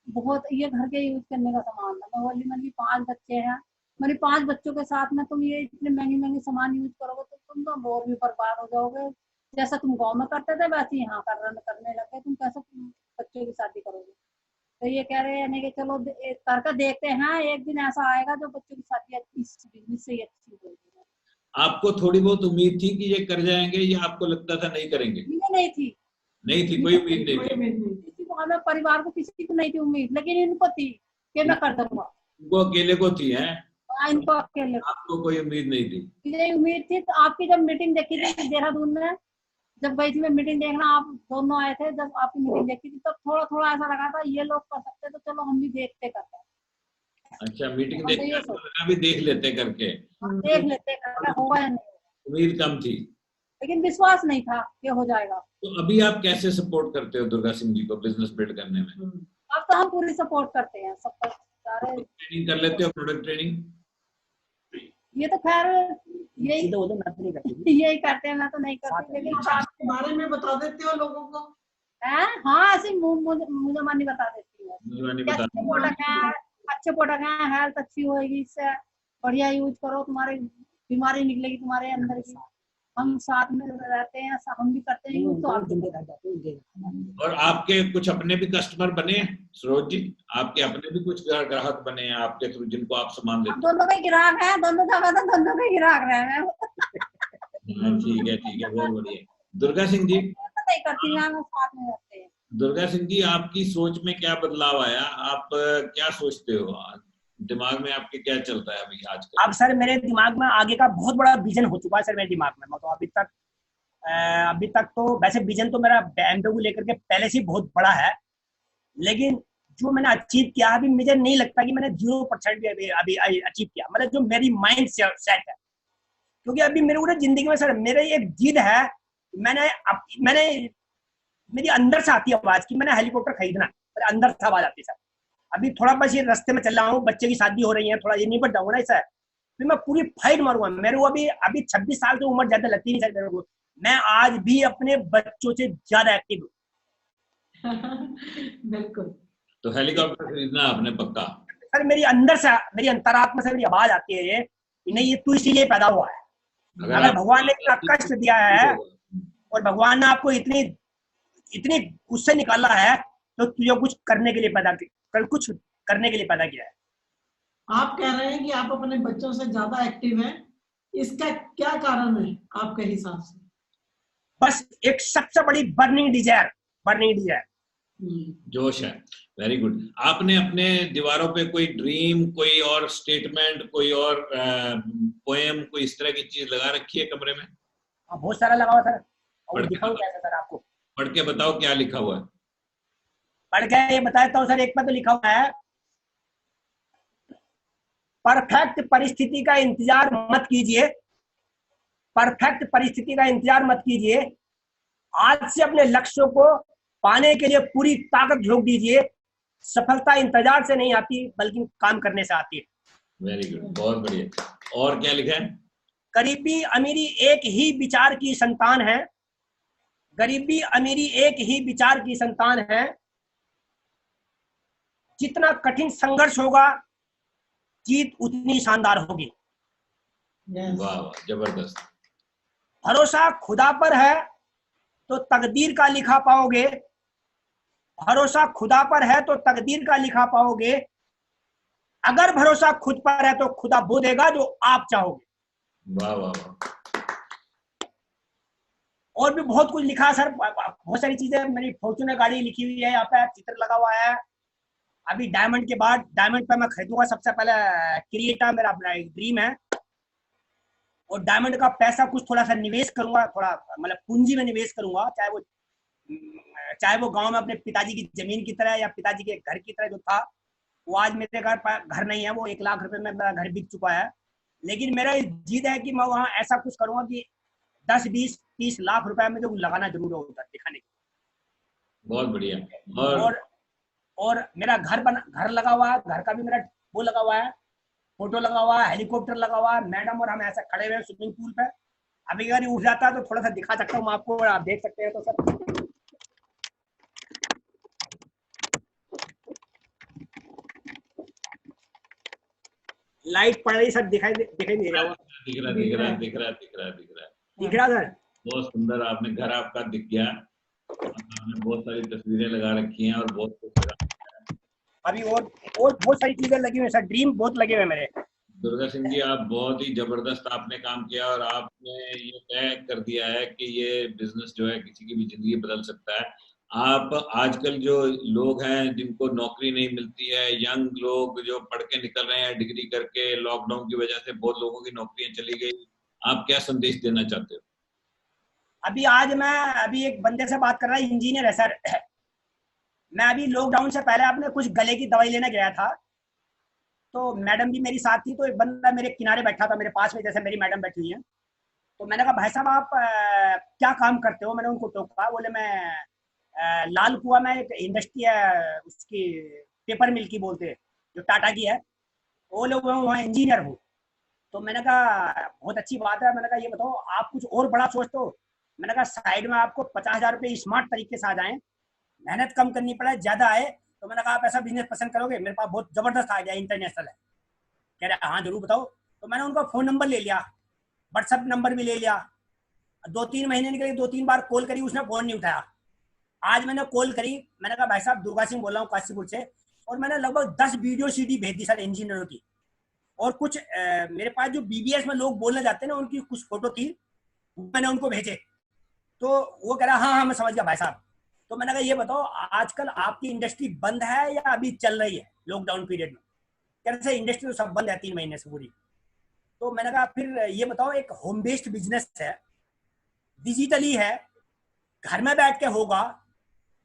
बहुत ये घर के यूज करने का सामान था। मैं बोली, मैंने 5 बच्चे हैं, मेरे 5 बच्चों के साथ में तुम ये इतने महंगे सामान यूज करोगे तो तुम तो और भी बर्बाद हो जाओगे, जैसा तुम गांव में करते थे वैसे यहाँ करने लगे, तुम कैसे बच्चों की शादी करोगे। तो ये कह रहे हैं कि चलो करके देखते हैं, एक दिन ऐसा आएगा जो बच्चों की शादी इस बिजनेस से ही अच्छी होगी। आपको थोड़ी बहुत उम्मीद थी कि ये कर जाएंगे, या आपको लगता था नहीं करेंगे? नहीं थी, कोई उम्मीद नहीं थी। किसी को, हमें परिवार को किसी को नहीं थी उम्मीद, लेकिन इनको थी कि मैं कर दूंगा। वो अकेले को थी है? इनको अकेले, आपको कोई उम्मीद नहीं थी? मुझे उम्मीद थी। तो आपकी जब मीटिंग देखी थी देहरादून में, जब गई थी मैं मीटिंग देखना, आप दोनों आए थे, जब आपकी मीटिंग देखी थी, तब थोड़ा थोड़ा ऐसा लगा था ये लोग कर सकते, तो चलो हम भी देखते करते। अच्छा, मीटिंग देख लेते करके, देख लेते करके, होगा या नहीं। उम्मीद कम थी, लेकिन विश्वास नहीं था कि हो जाएगा। तो अभी आप कैसे सपोर्ट करते हो दुर्गा सिंह जी को बिजनेस बिल्ड करने में? अब तो हम पूरी सपोर्ट करते हैं, सब सारे ट्रेनिंग कर लेते हो, प्रोडक्ट ट्रेनिंग? ये तो खैर यही तो मैं तो नहीं करती, यही करते हैं, मैं तो नहीं करती, लेकिन आपके बारे में बता देते हो लोगों को? हाँ, ऐसे मुझे मानी बता देती है, अच्छे प्रोडक्ट हैं, हेल्थ अच्छी होगी, इससे बढ़िया यूज करो, तुम्हारी बीमारी निकलेगी तुम्हारे अंदर की। हम साथ में रहते हैं, हम भी करते हैं यूज, तो आप और आपके कुछ अपने भी कस्टमर बने सरोज जी? आपके अपने भी कुछ ग्राहक बने हैं आपके थ्रू, जिनको आप सामान देते हैं? दोनों के ग्राहक हैं, दोनों जगह तो दोनों के ग्राहक रहे हैं। ठीक है, बहुत बढ़िया। दुर्गा सिंह जी, नहीं करती हैं, साथ में रहते हैं। दुर्गा सिंह जी, आपकी सोच में क्या बदलाव आया? आप क्या सोचते हो? दिमाग में आपके क्या चलता है अभी आजकल? अब सर मेरे दिमाग में आगे का बहुत बड़ा विजन हो चुका है सर मेरे दिमाग में। तो अभी तक तो वैसे विजन तो मेरा BMW लेकर के पहले से बहुत बड़ा है, लेकिन जो मैंने अचीव किया अभी मुझे नहीं लगता कि मैंने 0% भी अभी अचीव किया, मतलब जो मेरी माइंड सेट है। क्योंकि अभी मेरे पूरे जिंदगी में सर मेरे एक जिद है, मैंने मेरी अंदर से आती है आवाज की मैंने हेलीकॉप्टर खरीदना, मेरे अंदर से आवाज आती है सर। अभी थोड़ा बस ये रास्ते में चल रहा हूँ, बच्चे की शादी हो रही है, थोड़ा ये नहीं बढ़ जाऊंगा ना सर, फिर मैं पूरी फाइट मारूंगा। मेरे को अभी 26 साल की उम्र ज्यादा लगती नहीं सर मेरे को। मैं आज भी अपने बच्चों से ज्यादा एक्टिव हूँ। बिल्कुल। तो हेलीकॉप्टर खरीदना आपने पक्का? सर मेरी अंदर से, मेरी अंतरात्मा से मेरी आवाज आती है ये कि नहीं, ये तू इसीलिए पैदा हुआ है। अगर भगवान ने इतना कष्ट दिया है और भगवान ने आपको इतनी इतनी उससे निकाला है, तो तुझे कुछ करने के लिए कुछ करने के लिए पैदा किया है। आप कह रहे हैं कि आप अपने बच्चों से ज्यादा एक्टिव हैं, इसका क्या कारण है आपके हिसाब से? बस एक सबसे बड़ी बर्निंग डिजायर, जोश है। Very good. आपने अपने दीवारों पे कोई ड्रीम, कोई और स्टेटमेंट, कोई और पोएम, कोई इस तरह की चीज लगा रखी है कमरे में? हाँ, बहुत सारा लगा हुआ सर। और दिखाऊं कैसे सर आपको? पढ़ के बताओ क्या लिखा हुआ है। पढ़ के ये बताता हूँ सर। एक पर तो लिखा हुआ है, परफेक्ट परिस्थिति का इंतजार मत कीजिए, परफेक्ट परिस्थिति का इंतजार मत कीजिए, आज से अपने लक्ष्यों को पाने के लिए पूरी ताकत झोंक दीजिए। सफलता इंतजार से नहीं आती बल्कि काम करने से आती है। वेरी गुड, बहुत बढ़िया। और क्या लिखा है? गरीबी अमीरी एक ही विचार की संतान है, गरीबी अमीरी एक ही विचार की संतान है, जितना कठिन संघर्ष होगा जीत उतनी शानदार होगी। वाह वाह, जबरदस्त। भरोसा खुदा पर है तो तकदीर का लिखा पाओगे, भरोसा खुदा पर है तो तकदीर का लिखा पाओगे, अगर भरोसा खुद पर है तो खुदा वो देगा जो आप चाहोगे। वाह वाह वाह। और भी बहुत कुछ लिखा है सर, बहुत सारी चीजें। मेरी फॉर्च्यूनर गाड़ी लिखी हुई है, यहाँ पे चित्र लगा हुआ है। अभी डायमंड के बाद, डायमंड पे मैं खरीदूंगा सबसे पहले क्रिएटा, मेरा अपना एक ड्रीम है। और डायमंड का पैसा कुछ थोड़ा सा निवेश करूंगा, थोड़ा मतलब पूंजी में निवेश करूंगा, चाहे वो गांव में अपने पिताजी की जमीन की तरह या पिताजी के घर की तरह जो था, वो आज मेरे घर नहीं है, वो 1 लाख रुपए में मेरा घर बिक चुका है। लेकिन मेरा जिद है कि मैं वहां ऐसा कुछ करूंगा कि 10, 20, 30 लाख रुपए में जो लगाना जरूर होगा दिखाने के। बहुत बढ़िया। और मेरा घर लगा हुआ है, घर का भी मेरा वो लगा हुआ है, फोटो लगा हुआ है, हेलीकॉप्टर लगा हुआ है, मैडम और हम ऐसे खड़े हुए स्विमिंग पूल पे। अभी अगर उठ जाता है तो थोड़ा सा दिखा सकता हूँ आपको, आप देख सकते हैं तो सर। लाइट पड़ रही सर, दिखाई नहीं रहा। दिख रहा सर बहुत सुंदर। आपने घर आपका दिख गया, आपने बहुत सारी तस्वीरें लगा रखी हैं और बहुत कुछ लगा। अभी और बहुत सारी चीजें लगी हुई सर, ड्रीम बहुत लगे हुए मेरे। दुर्गा सिंह जी, आप बहुत ही जबरदस्त आपने काम किया और आपने ये तय कर दिया है कि ये बिजनेस जो है किसी की भी जिंदगी बदल सकता है। आप आजकल जो लोग हैं जिनको नौकरी नहीं मिलती है, यंग लोग जो पढ़ के निकल रहे हैं डिग्री करके, लॉकडाउन की वजह से बहुत लोगों की नौकरियां चली गई, आप क्या संदेश देना चाहते हो? अभी एक बंदे से बात कर रहा है, इंजीनियर है सर। मैं अभी लॉकडाउन से पहले अपने कुछ गले की दवाई लेने गया था, तो मैडम भी मेरी साथ थी, तो एक बंदा मेरे किनारे बैठा था मेरे पास में, जैसे मेरी मैडम बैठी हुई है। तो मैंने कहा भाई साहब आप क्या काम करते हो? मैंने उनको टोका। बोले मैं लाल कुआं में एक इंडस्ट्री है उसकी, पेपर मिल की बोलते हैं, जो टाटा की है, वो लोग वहाँ इंजीनियर हूँ। तो मैंने कहा बहुत अच्छी बात है। मैंने कहा ये बताओ आप कुछ और बड़ा सोचते हो? मैंने कहा साइड में आपको 50,000 रुपये स्मार्ट तरीके से आ जाए, मेहनत कम करनी पड़े, ज्यादा आए, तो मैंने कहा आप ऐसा बिजनेस पसंद करोगे? मेरे पास बहुत जबरदस्त आ गया, इंटरनेशनल है। कह रहे हाँ जरूर बताओ। तो मैंने उनका फोन नंबर ले लिया, व्हाट्सएप नंबर भी ले लिया। 2-3 महीने निकले, 2-3 बार कॉल करी, उसने फोन नहीं उठाया। आज मैंने कॉल करी, मैंने कहा भाई साहब दुर्गा सिंह बोल रहा हूँ काशीपुर से, और मैंने लगभग 10 वीडियो सीडी भेज दी सर इंजीनियरों की। और कुछ मेरे पास जो बीबीएस में लोग बोलने जाते हैं ना, उनकी कुछ फोटो थी, मैंने उनको भेजे। तो वो कह रहा हाँ हाँ मैं समझ गया भाई साहब। तो मैंने कहा ये बताओ आजकल आपकी इंडस्ट्री बंद है या अभी चल रही है लॉकडाउन पीरियड में? कह रहे थे इंडस्ट्री तो सब बंद है 3 महीने से पूरी। तो मैंने कहा फिर ये बताओ, एक होम बेस्ड बिजनेस है, डिजिटली है, घर में बैठ के होगा,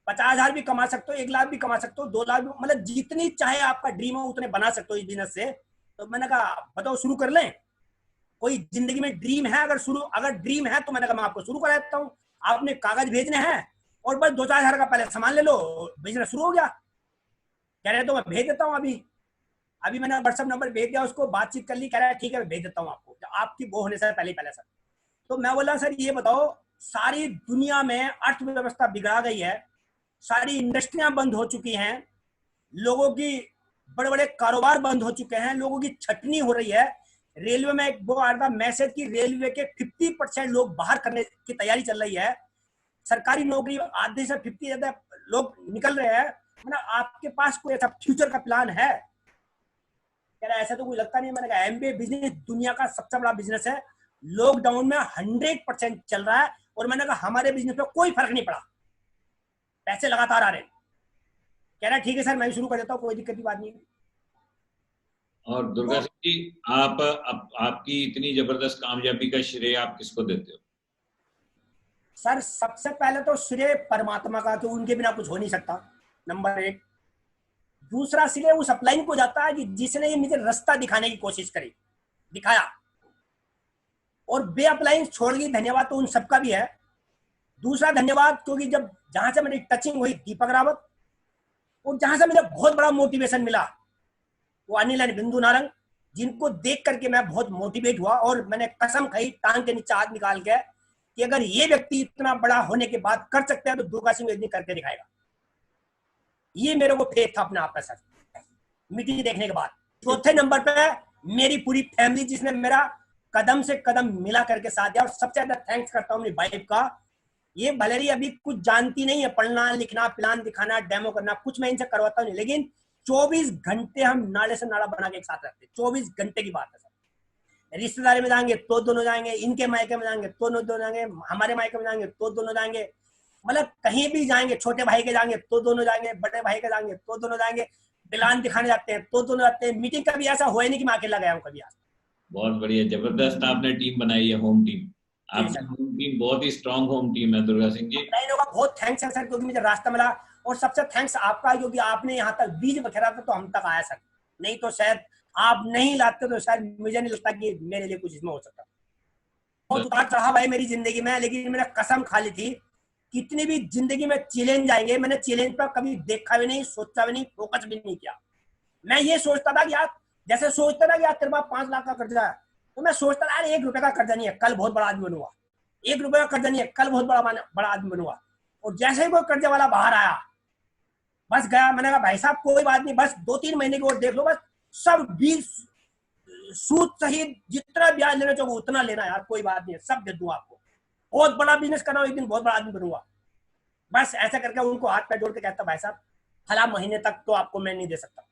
50,000 भी कमा सकते हो, 1 लाख भी कमा सकते हो, 2 लाख भी, मतलब जितनी चाहे आपका ड्रीम हो उतने बना सकते हो इस बिजनेस से। तो मैंने कहा बताओ शुरू कर लें? कोई जिंदगी में ड्रीम है, अगर ड्रीम है तो मैंने कहा मैं आपको शुरू करा देता हूँ, आपने कागज भेजने हैं और बस 2-4 हज़ार का पहले सामान ले लो, बिजनेस शुरू हो गया। कह रहे तो मैं भेज देता हूँ अभी। अभी मैंने व्हाट्सएप नंबर भेज दिया उसको, बातचीत कर ली, कह रहा है ठीक है मैं भेज देता हूँ आपको, आपकी वो होने से पहले सर। तो मैं बोला सर ये बताओ, सारी दुनिया में अर्थव्यवस्था बिगड़ा गई है, सारी इंडस्ट्रियां बंद हो चुकी हैं, लोगों की बड़े बड़े कारोबार बंद हो चुके हैं, लोगों की छटनी हो रही है। रेलवे में वो आ रहा था मैसेज की रेलवे के 50% लोग बाहर करने की तैयारी चल रही है, सरकारी नौकरी आधे से 50 ज्यादा लोग निकल रहे हैं। मतलब आपके पास कोई ऐसा फ्यूचर का प्लान है? कह रहा ऐसा तो कोई लगता नहीं। मैंने कहा एमबीए बिजनेस दुनिया का सबसे बड़ा बिजनेस है, लॉकडाउन में 100% चल रहा है, और मैंने कहा हमारे बिजनेस पे कोई फर्क नहीं पड़ा, पैसे लगातार आ रहे। कह रहा ठीक है सर मैं शुरू कर देता हूँ, कोई दिक्कत की बात नहीं। और दुर्गा सिंह जी, आपकी इतनी जबरदस्त कामयाबी का श्रेय आप किसको देते हो? सर सबसे पहले तो श्रेय परमात्मा का, तो उनके बिना कुछ हो नहीं सकता, नंबर 1। दूसरा श्रेय उस अपलाइन को जाता है कि जिसने ये मुझे रास्ता दिखाने की कोशिश करी, दिखाया, और बे अपलाइन छोड़ गई, धन्यवाद तो उन सबका भी है। दूसरा धन्यवाद क्योंकि जब जहां से मेरी टचिंग हुई दीपक रावत, और जहां से मुझे बहुत बड़ा मोटिवेशन मिला वो अनिल एंड बिंदु नारंग, जिनको देख करके मैं बहुत मोटिवेट हुआ, और मैंने कसम खाई टांग के नीचे हाथ निकाल के कि अगर ये व्यक्ति इतना बड़ा होने के बाद कर सकते हैं तो दुर्गा सिंह एक दिन करके दिखाएगा। ये मेरे को फेथ था अपने आप का सर, मीटिंग देखने के बाद। चौथे नंबर पे मेरी पूरी फैमिली जिसने मेरा कदम से कदम मिला करके साथ दिया, और सबसे ज्यादा थैंक्स करता हूँ मेरी वाइफ का। ये भले ही अभी कुछ जानती नहीं है, पढ़ना लिखना प्लान दिखाना डेमो करना कुछ मैं इनसे करवाता हूँ, लेकिन 24 घंटे हम नाले से नाला बना के एक साथ रहते हैं। 24 घंटे की बात है सर। रिश्तेदारी में जाएंगे तो दोनों जाएंगे, इनके मायके में जाएंगे तो दोनों जाएंगे, हमारे मायके में जाएंगे तो दोनों जाएंगे, मतलब कहीं भी जाएंगे, छोटे भाई के जाएंगे तो दोनों जाएंगे, बड़े भाई के जाएंगे तो दोनों जाएंगे, प्लान दिखाने जाते हैं तो दोनों जाते हैं। मीटिंग का भी ऐसा हुआ नहीं कि मैं अकेला गया हूँ कभी आज। बहुत बढ़िया, जबरदस्त आपने टीम बनाई है, होम टीम। आपकी होम टीम बहुत ही स्ट्रांग होम टीम है दुर्गा सिंह जी। बहुत थैंक्स है सर, क्योंकि मुझे रास्ता मिला, और सबसे थैंक्स आपका, क्योंकि आपने यहाँ तक बीज बखेरा था तो हम तक आया सर, नहीं तो शायद आप नहीं लाते तो शायद मुझे नहीं लगता कि मेरे लिए कुछ इसमें हो सकता। बहुत उतार चढ़ाव है मेरी जिंदगी में, लेकिन मैंने कसम खा ली थी कितनी भी जिंदगी में चैलेंज आएंगे, मैंने चैलेंज पर कभी देखा भी नहीं, सोचा भी नहीं, फोकस भी नहीं किया। मैं ये सोचता था कि यार, जैसे सोचता था कि यार तेरे पास 5 लाख का कर्जा है, तो मैं सोचता था यार 1 रुपए का कर्जा नहीं है, कल बहुत बड़ा आदमी बनूंगा। 1 रुपए का कर्जा नहीं है, कल बहुत बड़ा आदमी बनूंगा। और जैसे ही वो कर्जे वाला बाहर आया, बस गया, मैंने कहा भाई साहब कोई बात नहीं, बस 2-3 महीने की और देख लो, बस सब 20 सूद सहित जितना ब्याज लेना चाहो उतना लेना यार, कोई बात नहीं है, सब दे दूंगा आपको, बहुत बड़ा बिजनेस करना, एक दिन बहुत बड़ा आदमी बनूंगा। बस ऐसा करके उनको हाथ पैर जोड़ के कहता भाई साहब हला महीने तक तो आपको मैं नहीं दे सकता।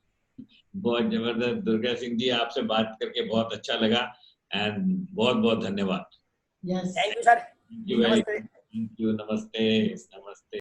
बहुत जबरदस्त दुर्गा सिंह जी, आपसे बात करके बहुत अच्छा लगा, एंड बहुत बहुत धन्यवाद। Yes thank you sir. Thank you, नमस्ते नमस्ते।